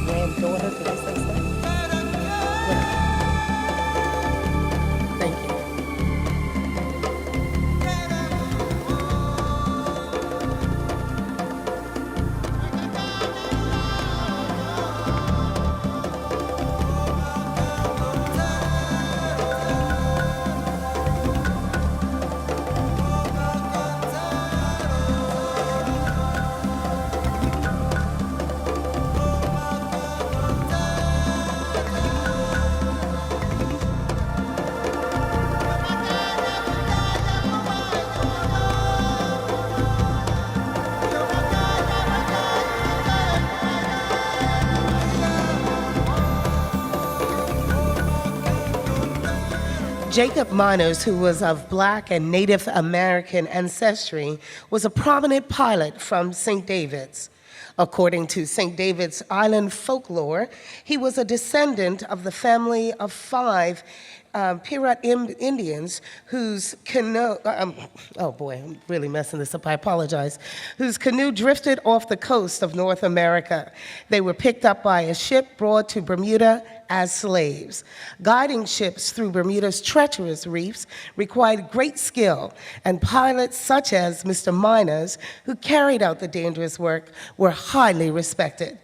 Great-granddaughter, did I say so? Thank you. Jacob Miners, who was of Black and Native American ancestry, was a prominent pilot from St. David's. According to St. David's Island folklore, he was a descendant of the family of 5 Piratte Indians whose canoe, oh boy, I'm really messing this up, I apologize, whose canoe drifted off the coast of North America. They were picked up by a ship brought to Bermuda as slaves. Guiding ships through Bermuda's treacherous reefs required great skill, and pilots such as Mr. Miners, who carried out the dangerous work, were highly respected.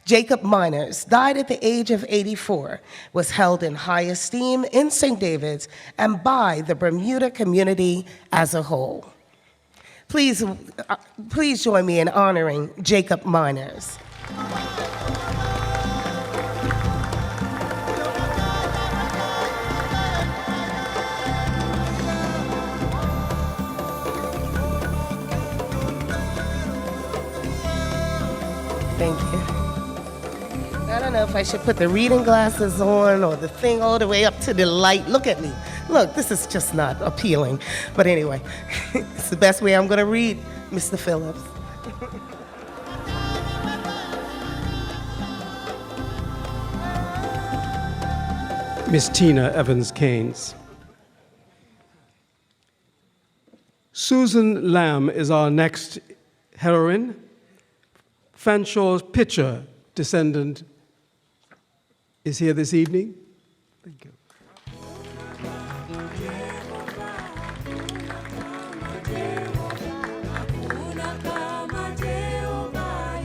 Jacob Miners died at the age of 84, was held in high esteem in St. David's and by the Bermuda community as a whole. Please join me in honoring Jacob Miners. Thank you. I don't know if I should put the reading glasses on or the thing all the way up to the light. Look at me. Look, this is just not appealing. But anyway, it's the best way I'm going to read, Mr. Phillips.
Miss Tina Evans Keynes. Susan Lamb is our next heroine. Fanshaw's Pitcher descendant is here this evening. Thank you.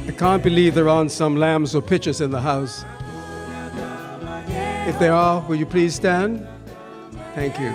I can't believe there aren't some lambs or pitchers in the house. If there are, will you please stand? Thank you.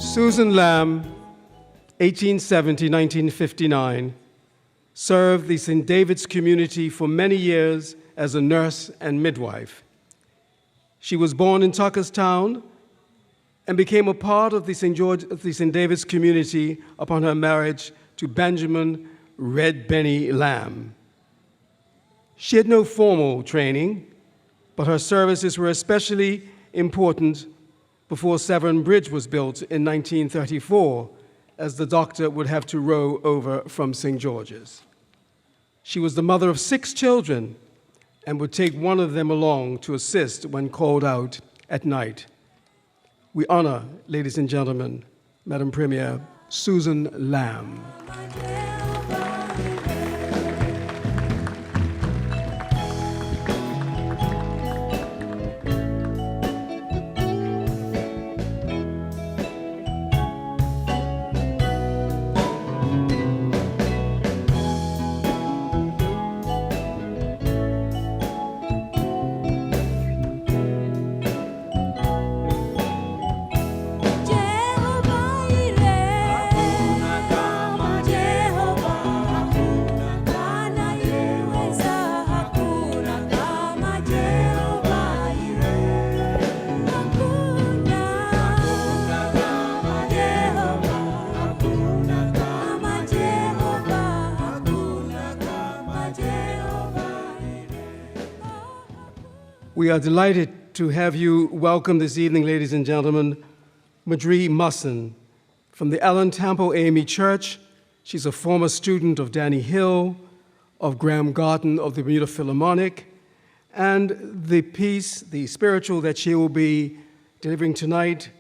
Susan Lamb, 1870-1959, served the St. David's community for many years as a nurse and midwife. She was born in Tuckerstown and became a part of the St. David's community upon her marriage to Benjamin Red Benny Lamb. She had no formal training, but her services were especially important before Severn Bridge was built in 1934, as the doctor would have to row over from St. George's. She was the mother of 6 children and would take one of them along to assist when called out at night. We honor, ladies and gentlemen, Madam Premier, Susan Lamb. We are delighted to have you welcome this evening, ladies and gentlemen, Madri Musson from the Ellen Tampo AME Church. She's a former student of Danny Hill, of Graham Garden of the Bermuda Philharmonic, and the piece, the spiritual that she will be delivering tonight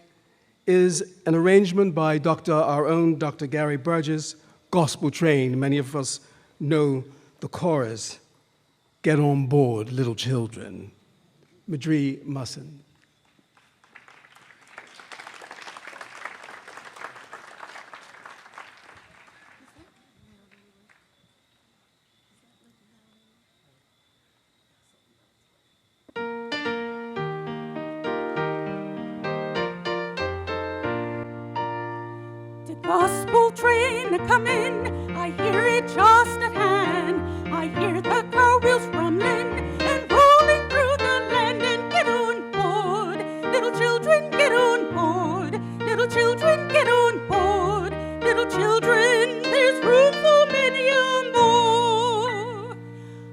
is an arrangement by our own Dr. Gary Burgess, Gospel Train. Many of us know the chorus, "Get on board, little children." Madri Musson.
gospel train a-comin', I hear it just at hand. I hear the car wheels rumbling and rolling through the land. And get on board, little children, get on board. Little children, get on board. Little children, there's room for many a more.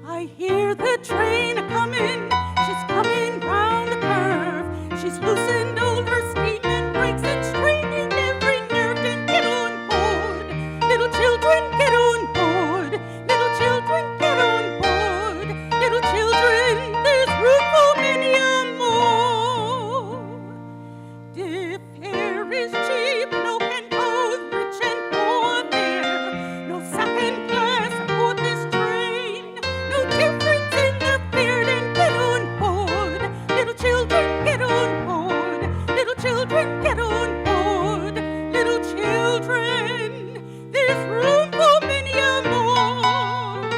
I hear the train a-comin', she's coming round the curve. She's loosened all her steam and brakes and straining every nerve. And get on board, little children, get on board. Little children, get on board. Little children, there's room for many a more. If fare is cheap, no can both rich and poor there. No second class aboard this train, no difference in the fare. Then get on board, little children, get on board. Little children, get on board. Little children, there's room for many a more.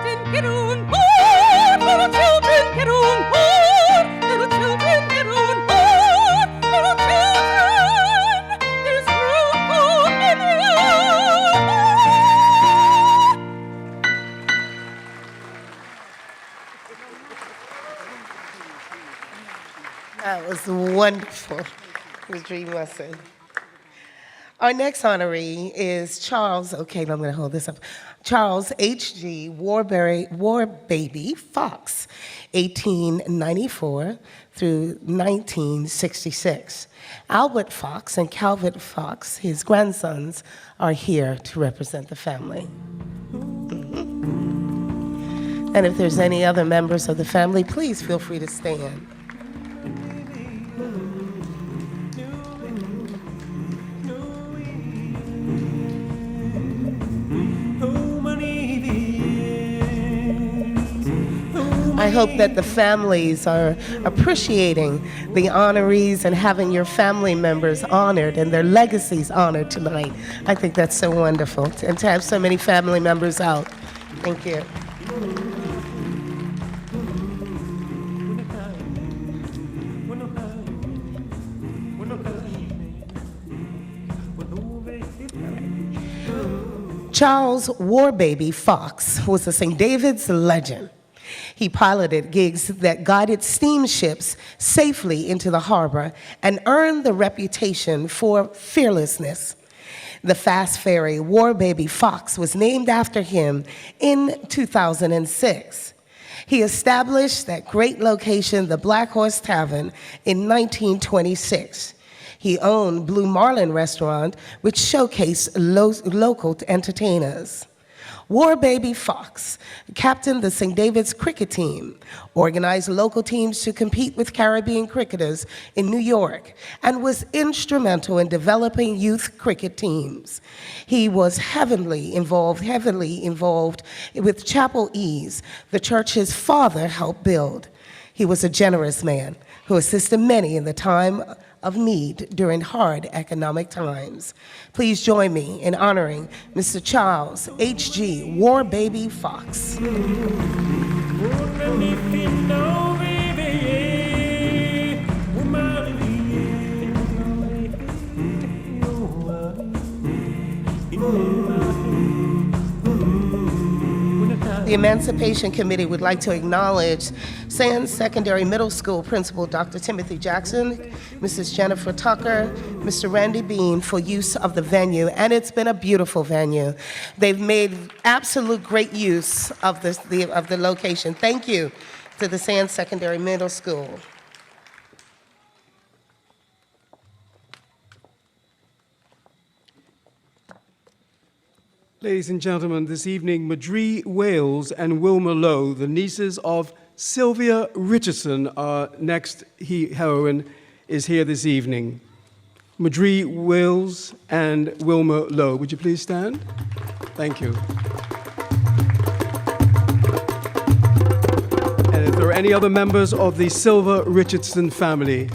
Then get on board, little children, get on board. Little children, get on board. Little children, there's room for many a more.
That was wonderful, Madri Musson. Our next honoree is Charles, okay, I'm going to hold this up. Charles H.G. Warbaby Fox, 1894 through 1966. Albert Fox and Calvert Fox, his grandsons, are here to represent the family. And if there's any other members of the family, please feel free to stand. I hope that the families are appreciating the honorees and having your family members honored and their legacies honored tonight. I think that's so wonderful, and to have so many family members out. Thank you. Charles Warbaby Fox was a St. David's legend. He piloted gigs that guided steamships safely into the harbor and earned the reputation for fearlessness. The fast ferry Warbaby Fox was named after him in 2006. He established that great location, the Black Horse Tavern, in 1926. He owned Blue Marlin Restaurant, which showcased local entertainers. Warbaby Fox captained the St. David's cricket team, organized local teams to compete with Caribbean cricketers in New York, and was instrumental in developing youth cricket teams. He was heavily involved with Chapel Ease, the church his father helped build. He was a generous man who assisted many in the time of need during hard economic times. Please join me in honoring Mr. Charles H.G. Warbaby Fox. The Emancipation Committee would like to acknowledge Sands Secondary Middle School Principal Dr. Timothy Jackson, Mrs. Jennifer Tucker, Mr. Randy Bean for use of the venue, and it's been a beautiful venue. They've made absolute great use of the location. Thank you to the Sands Secondary Middle School.
Ladies and gentlemen, this evening, Madri Wales and Wilma Lowe, the nieces of Sylvia Richardson, our next heroine, is here this evening. Madri Wales and Wilma Lowe, would you please stand? Thank you. And if there are any other members of the Silver Richardson family,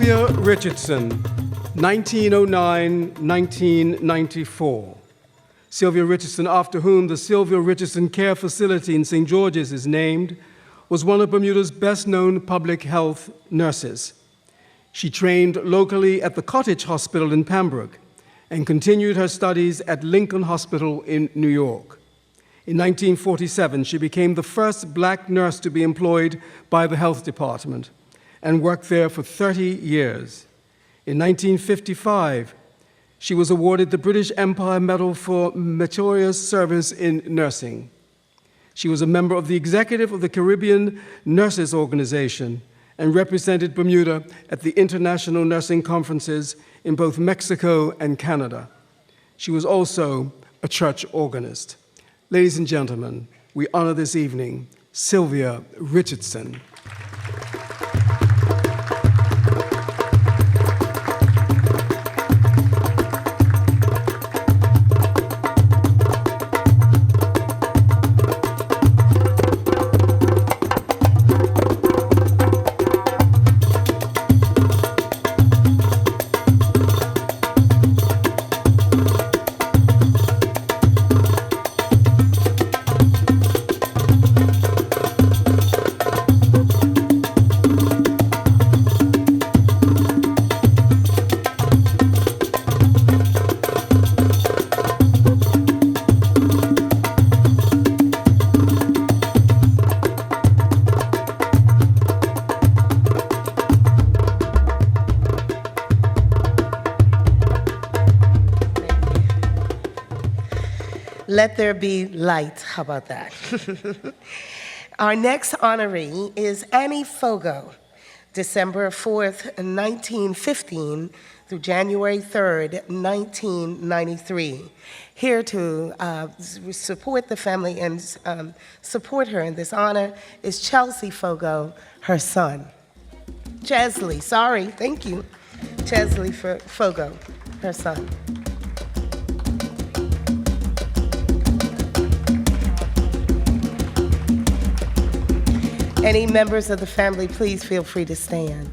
Sylvia Richardson, 1909-1994. Sylvia Richardson, after whom the Sylvia Richardson Care Facility in St. George's is named, was one of Bermuda's best-known public health nurses. She trained locally at the Cottage Hospital in Pembroke and continued her studies at Lincoln Hospital in New York. In 1947, she became the first black nurse to be employed by the health department and worked there for 30 years. In 1955, she was awarded the British Empire Medal for meritorious service in nursing. She was a member of the executive of the Caribbean Nurses Organization and represented Bermuda at the international nursing conferences in both Mexico and Canada. She was also a church organist. Ladies and gentlemen, we honor this evening Sylvia Richardson.
Let there be light. How about that? Our next honoree is Annie Fogo, December 4th, 1915 through January 3rd, 1993. Here to support the family and support her in this honor is Chelsea Fogo, her son. Chesley, sorry, thank you. Chesley Fogo, her son. Any members of the family, please feel free to stand.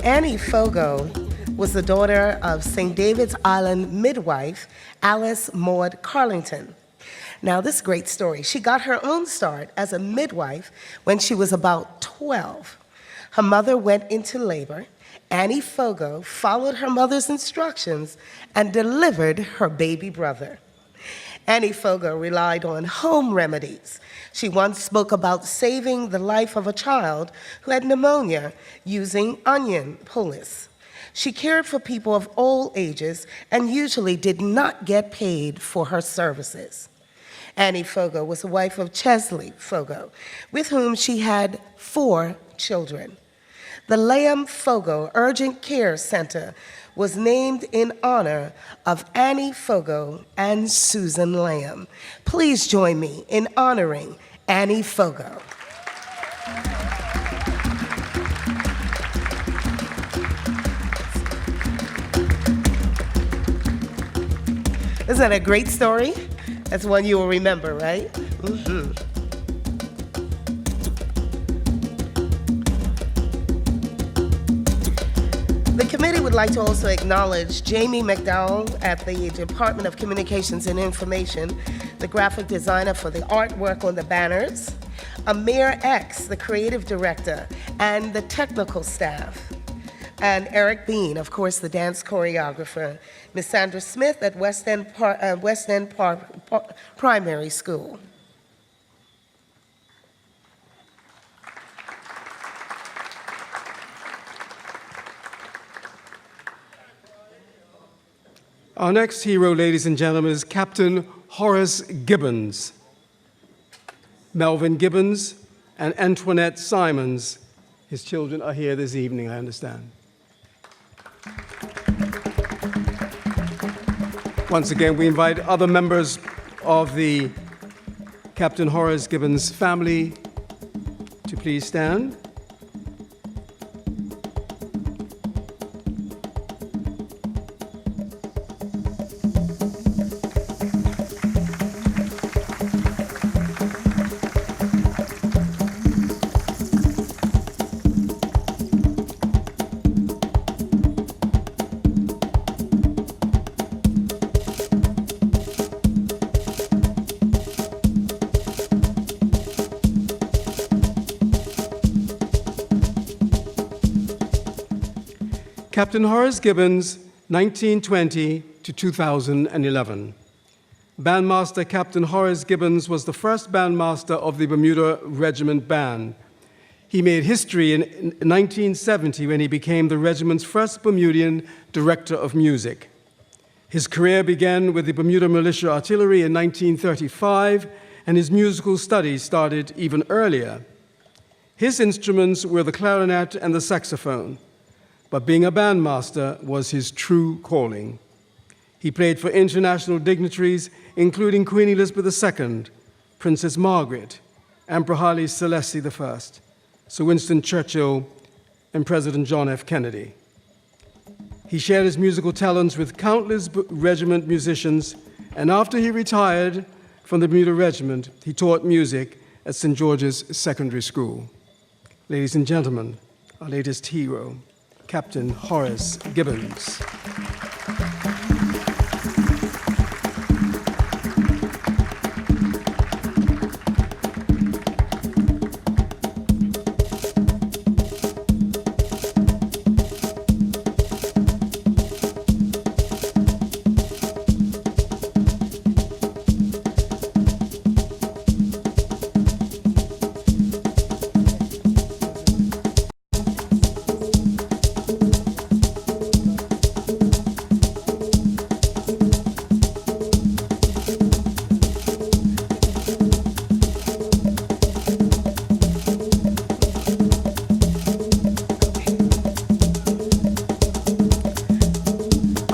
Annie Fogo was the daughter of St. David's Island midwife, Alice Maud Carlington. Now, this great story. She got her own start as a midwife when she was about 12. Her mother went into labor. Annie Fogo followed her mother's instructions and delivered her baby brother. Annie Fogo relied on home remedies. She once spoke about saving the life of a child who had pneumonia using onion poultice. She cared for people of all ages and usually did not get paid for her services. Annie Fogo was the wife of Chesley Fogo, with whom she had 4 children. The Lamb Fogo Urgent Care Center was named in honor of Annie Fogo and Susan Lamb. Please join me in honoring Annie Fogo. Isn't that a great story? That's one you will remember, right? Mm-hmm. The committee would like to also acknowledge Jamie McDowell at the Department of Communications and Information, the graphic designer for the artwork on the banners, Amir X, the creative director, and the technical staff. And Eric Bean, of course, the dance choreographer. Miss Sandra Smith at West End Primary School.
Our next hero, ladies and gentlemen, is Captain Horace Gibbons. Melvin Gibbons and Antoinette Simons. His children are here this evening, I understand. Once again, we invite other members of the Captain Horace Gibbons family to please stand. Captain Horace Gibbons, 1920 to 2011. Bandmaster Captain Horace Gibbons was the first bandmaster of the Bermuda Regiment Band. He made history in 1970 when he became the regiment's first Bermudian director of music. His career began with the Bermuda Militia Artillery in 1935, and his musical studies started even earlier. His instruments were the clarinet and the saxophone, but being a bandmaster was his true calling. He played for international dignitaries, including Queen Elizabeth II, Princess Margaret, Emperor Haile Selassie I, Sir Winston Churchill, and President John F. Kennedy. He shared his musical talents with countless regiment musicians, and after he retired from the Bermuda Regiment, he taught music at St. George's Secondary School. Ladies and gentlemen, our latest hero, Captain Horace Gibbons.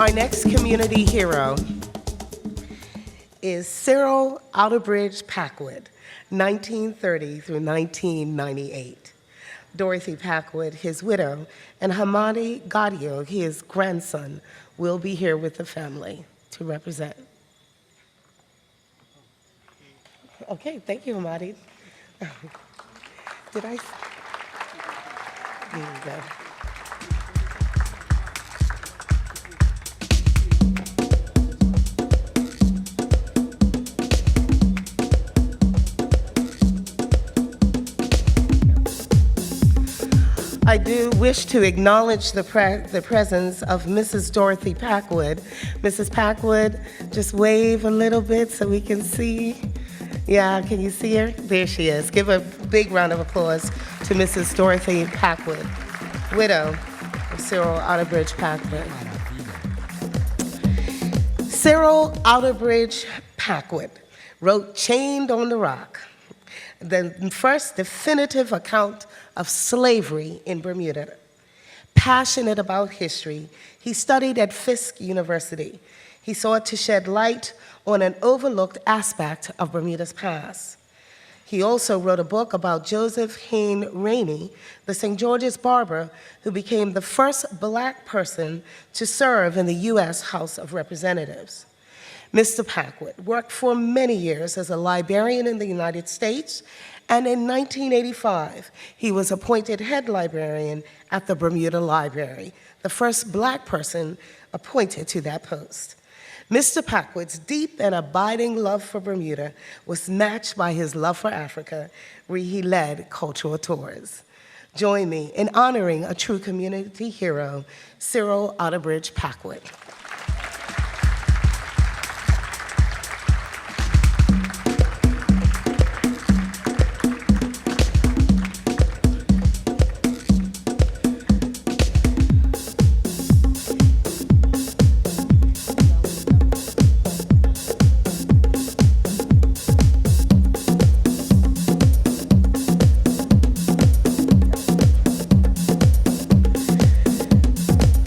Our next community hero is Cyril Outerbridge Packwood, 1930 through 1998. Dorothy Packwood, his widow, and Hamadi Gadio, his grandson, will be here with the family to represent. Okay, thank you, Hamadi. Did I? There you go. I do wish to acknowledge the presence of Mrs. Dorothy Packwood. Mrs. Packwood, just wave a little bit so we can see. Yeah, can you see her? There she is. Give a big round of applause to Mrs. Dorothy Packwood, widow of Cyril Outerbridge Packwood. Cyril Outerbridge Packwood wrote Chained on the Rock, the first definitive account of slavery in Bermuda. Passionate about history, he studied at Fisk University. He sought to shed light on an overlooked aspect of Bermuda's past. He also wrote a book about Joseph Hayne Rainey, the St. George's barber who became the first Black person to serve in the U.S. House of Representatives. Mr. Packwood worked for many years as a librarian in the United States, and in 1985, he was appointed head librarian at the Bermuda Library, the first Black person appointed to that post. Mr. Packwood's deep and abiding love for Bermuda was matched by his love for Africa, where he led cultural tours. Join me in honoring a true community hero, Cyril Otterbridge Packwood.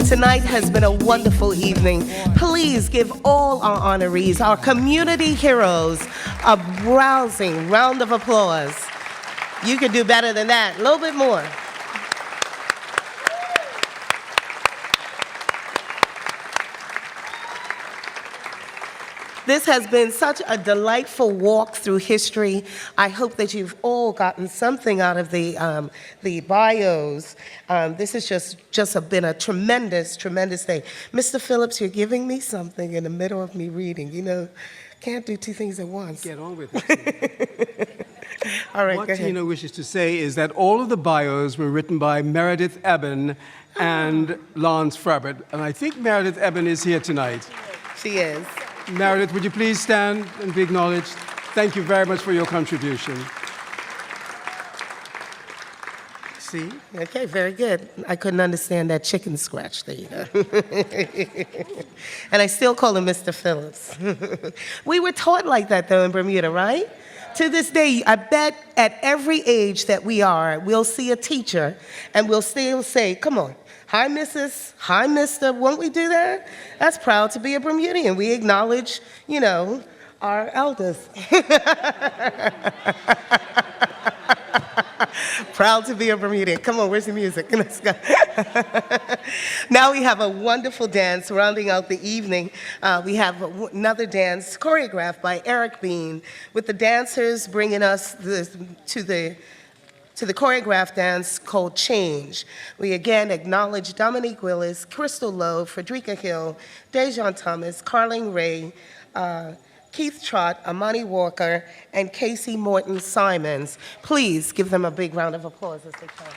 Tonight has been a wonderful evening. Please give all our honorees, our community heroes, a rousing round of applause. You can do better than that, a little bit more. This has been such a delightful walk through history. I hope that you've all gotten something out of the bios. This has just been a tremendous, tremendous day. Mr. Phillips, you're giving me something in the middle of me reading. You know, can't do two things at once.
Get on with it.
All right,
What
go ahead.
Tina wishes to say is that all of the bios were written by Meredith Eben and Lance Frabert. And I think Meredith Eben is here tonight.
She is.
Meredith, would you please stand and be acknowledged? Thank you very much for your contribution. See?
Okay, very good. I couldn't understand that chicken scratch there. You go. And I still call him Mr. Phillips. We were taught like that, though, in Bermuda, right? To this day, I bet at every age that we are, we'll see a teacher and we'll still say, come on, hi, Mrs., hi, Mr. Won't we do that? That's proud to be a Bermudian. We acknowledge, you know, our elders. Proud to be a Bermudian. Come on, where's the music? Let's go. Now we have a wonderful dance rounding out the evening. We have another dance choreographed by Eric Bean, with the dancers bringing us to the choreographed dance called Change. We again acknowledge Dominique Willis, Crystal Lowe, Frederica Hill, Dejan Thomas, Carling Ray, Keith Trott, Amani Walker, and Casey Morton Simons. Please give them a big round of applause as they come.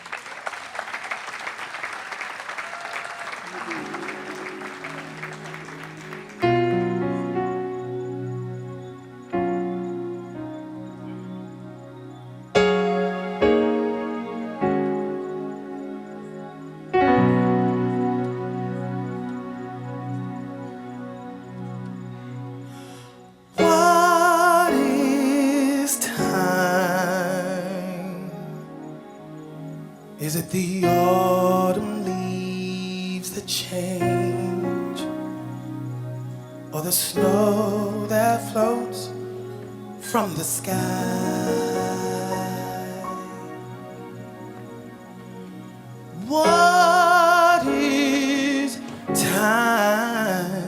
What is time? Is it the autumn leaves that change, or the snow that floats from the sky? What is time?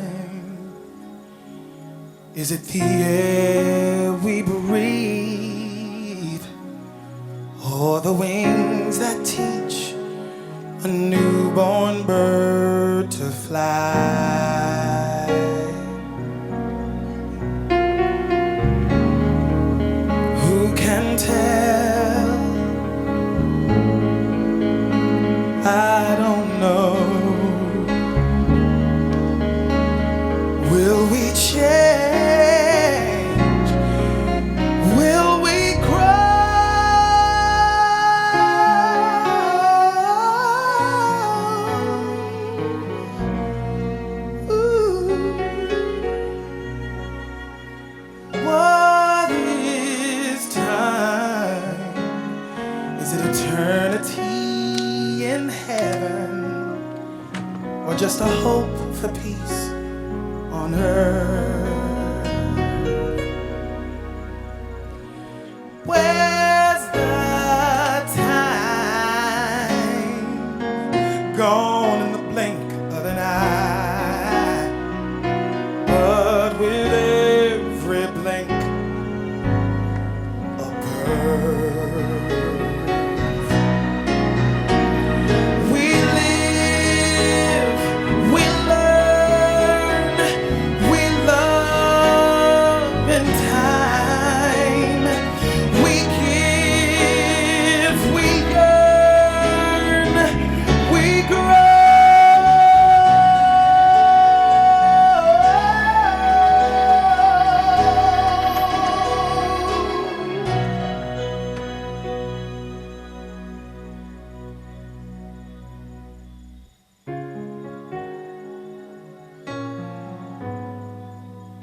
Is it the air we breathe, or the wings that teach a newborn bird to fly? Who can tell? I don't know. Will we change? Will we grow? Ooh. What is time? Is it eternity in heaven, or just a hope for peace on earth? Where's the time? Gone in the blink of an eye. But with every blink, a birth. We live, we learn.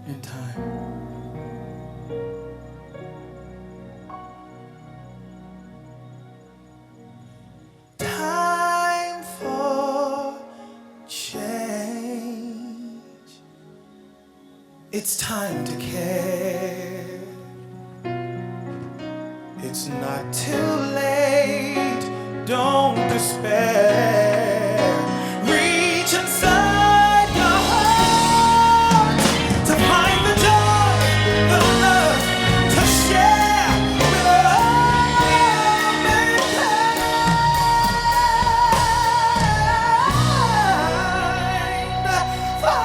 in time. Time for change. It's time to care. It's not too late. Don't despair. Reach inside your heart to find the joy, the love to share with all mankind. For all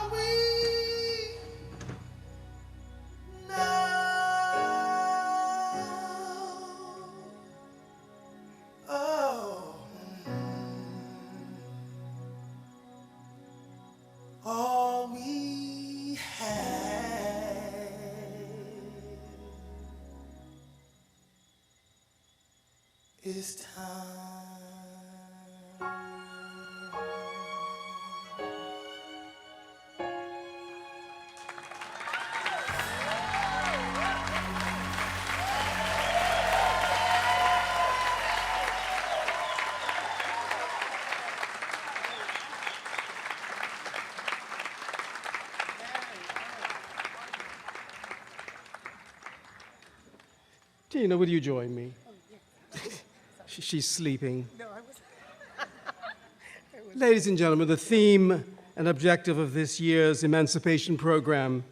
we all we have is time.
Tina, would you join me? She's sleeping. Ladies and gentlemen, the theme and objective of this year's Emancipation Program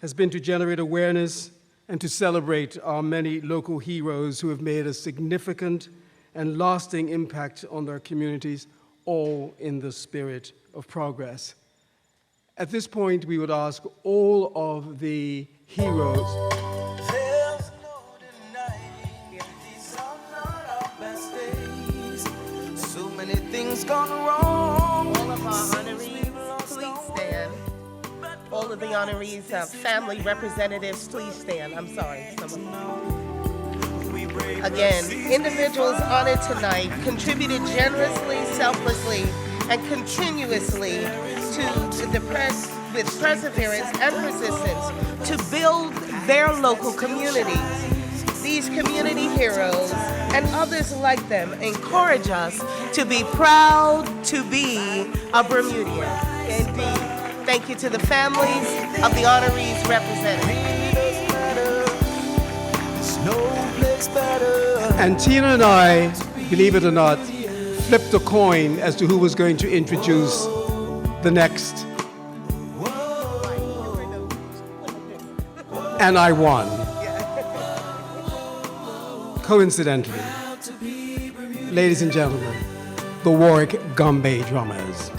has been to generate awareness and to celebrate our many local heroes who have made a significant and lasting impact on their communities, all in the spirit of progress. At this point, we would ask all of the heroes
There's no denying these are not our best days. So many things gone wrong.
All of our honorees, please stand. All of the honorees, family representatives, please stand. I'm sorry. Again, individuals honored tonight contributed generously, selflessly, and continuously with perseverance and persistence to build their local communities. These community heroes and others like them encourage us to be proud to be a Bermudian. Indeed. Thank you to the families of the honorees represented.
There's no place better.
And Tina and I, believe it or not, flipped a coin as to who was going to introduce the next. And I won. Coincidentally, ladies and gentlemen, the Warwick Gombe Drummers.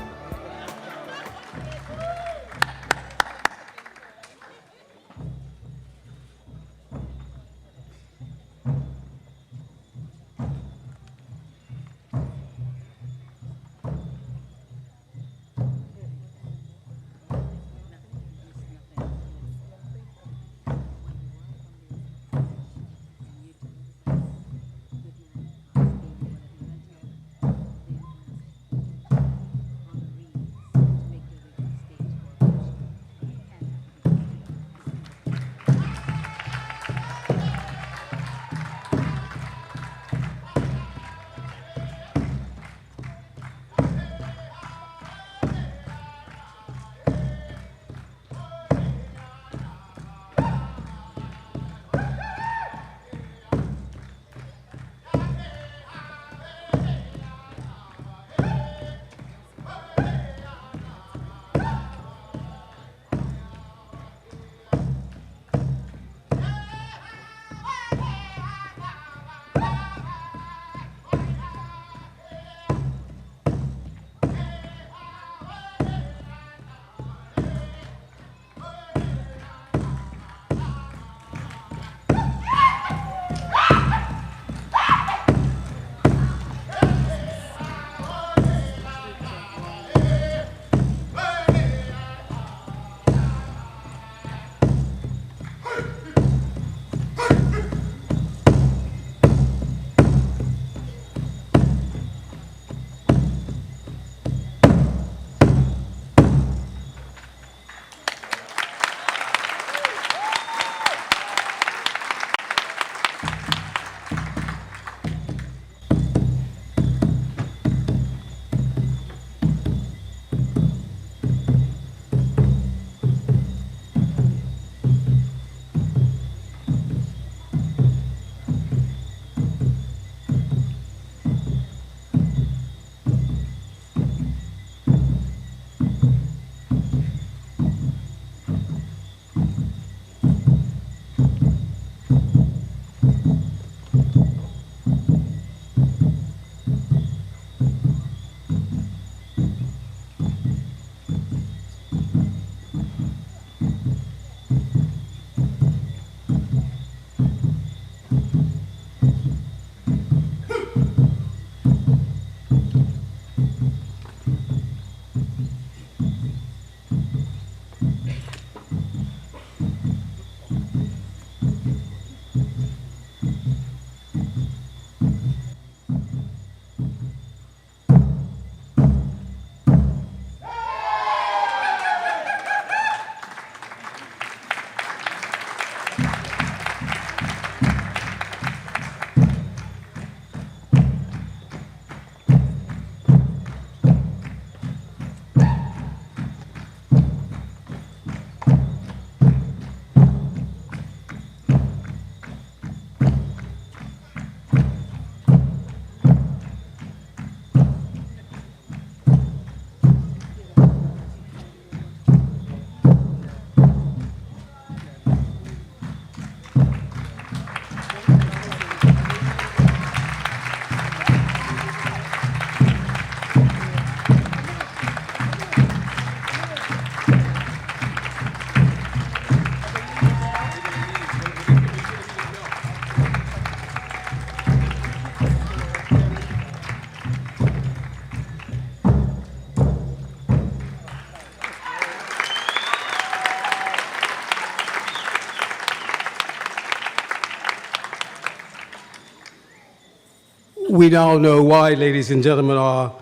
We now know why, ladies and gentlemen, our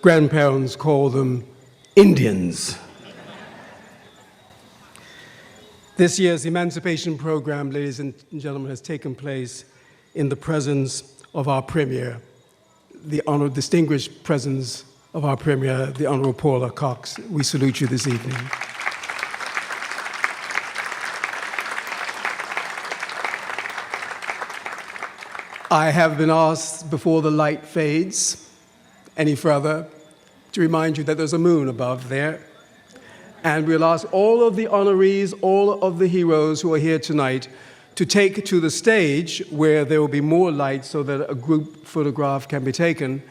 grandparents call them Indians. This year's Emancipation Program, ladies and gentlemen, has taken place in the presence of our Premier, the distinguished presence of our Premier, the Honorable Paula Cox. We salute you this evening. I have been asked before the light fades any further to remind you that there's a moon above there. And we'll ask all of the honorees, all of the heroes who are here tonight to take to the stage where there will be more light so that a group photograph can be taken.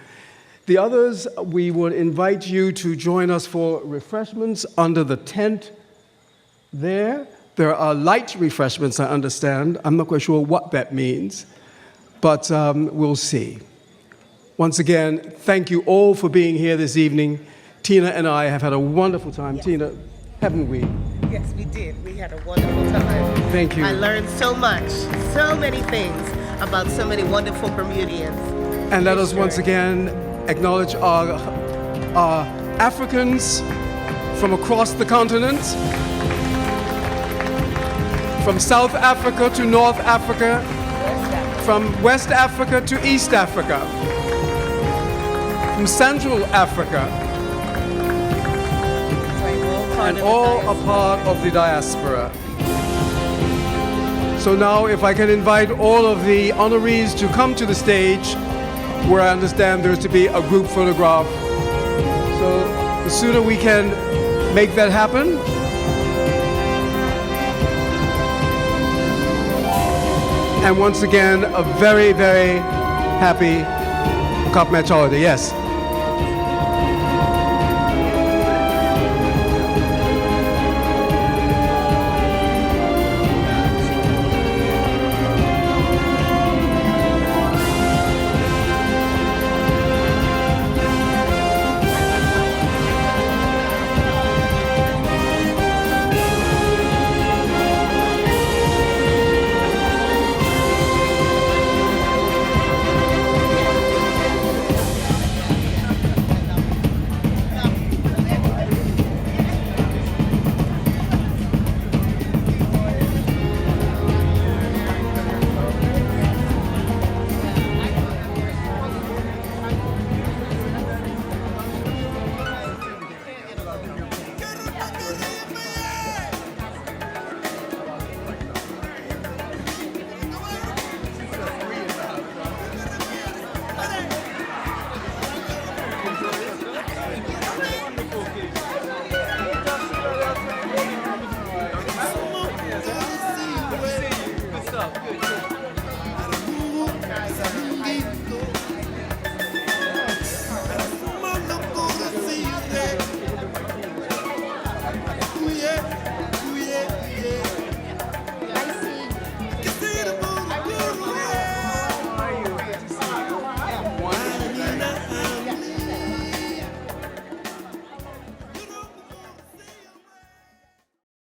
The others, we would invite you to join us for refreshments under the tent there. There are light refreshments, I understand. I'm not quite sure what that means, but we'll see. Once again, thank you all for being here this evening. Tina and I have had a wonderful time.
Yes.
Tina, haven't we?
Yes, we did. We had a wonderful time.
Thank you.
I learned so much, so many things about so many wonderful Bermudians.
And let us once again acknowledge our Africans from across the continent, from South Africa to North Africa, from West Africa to East Africa, from Central Africa, and all a part of the diaspora. So now if I can invite all of the honorees to come to the stage where I understand there's to be a group photograph. So the sooner we can make that happen, and once again, a very, very happy Cup Match holiday. Yes.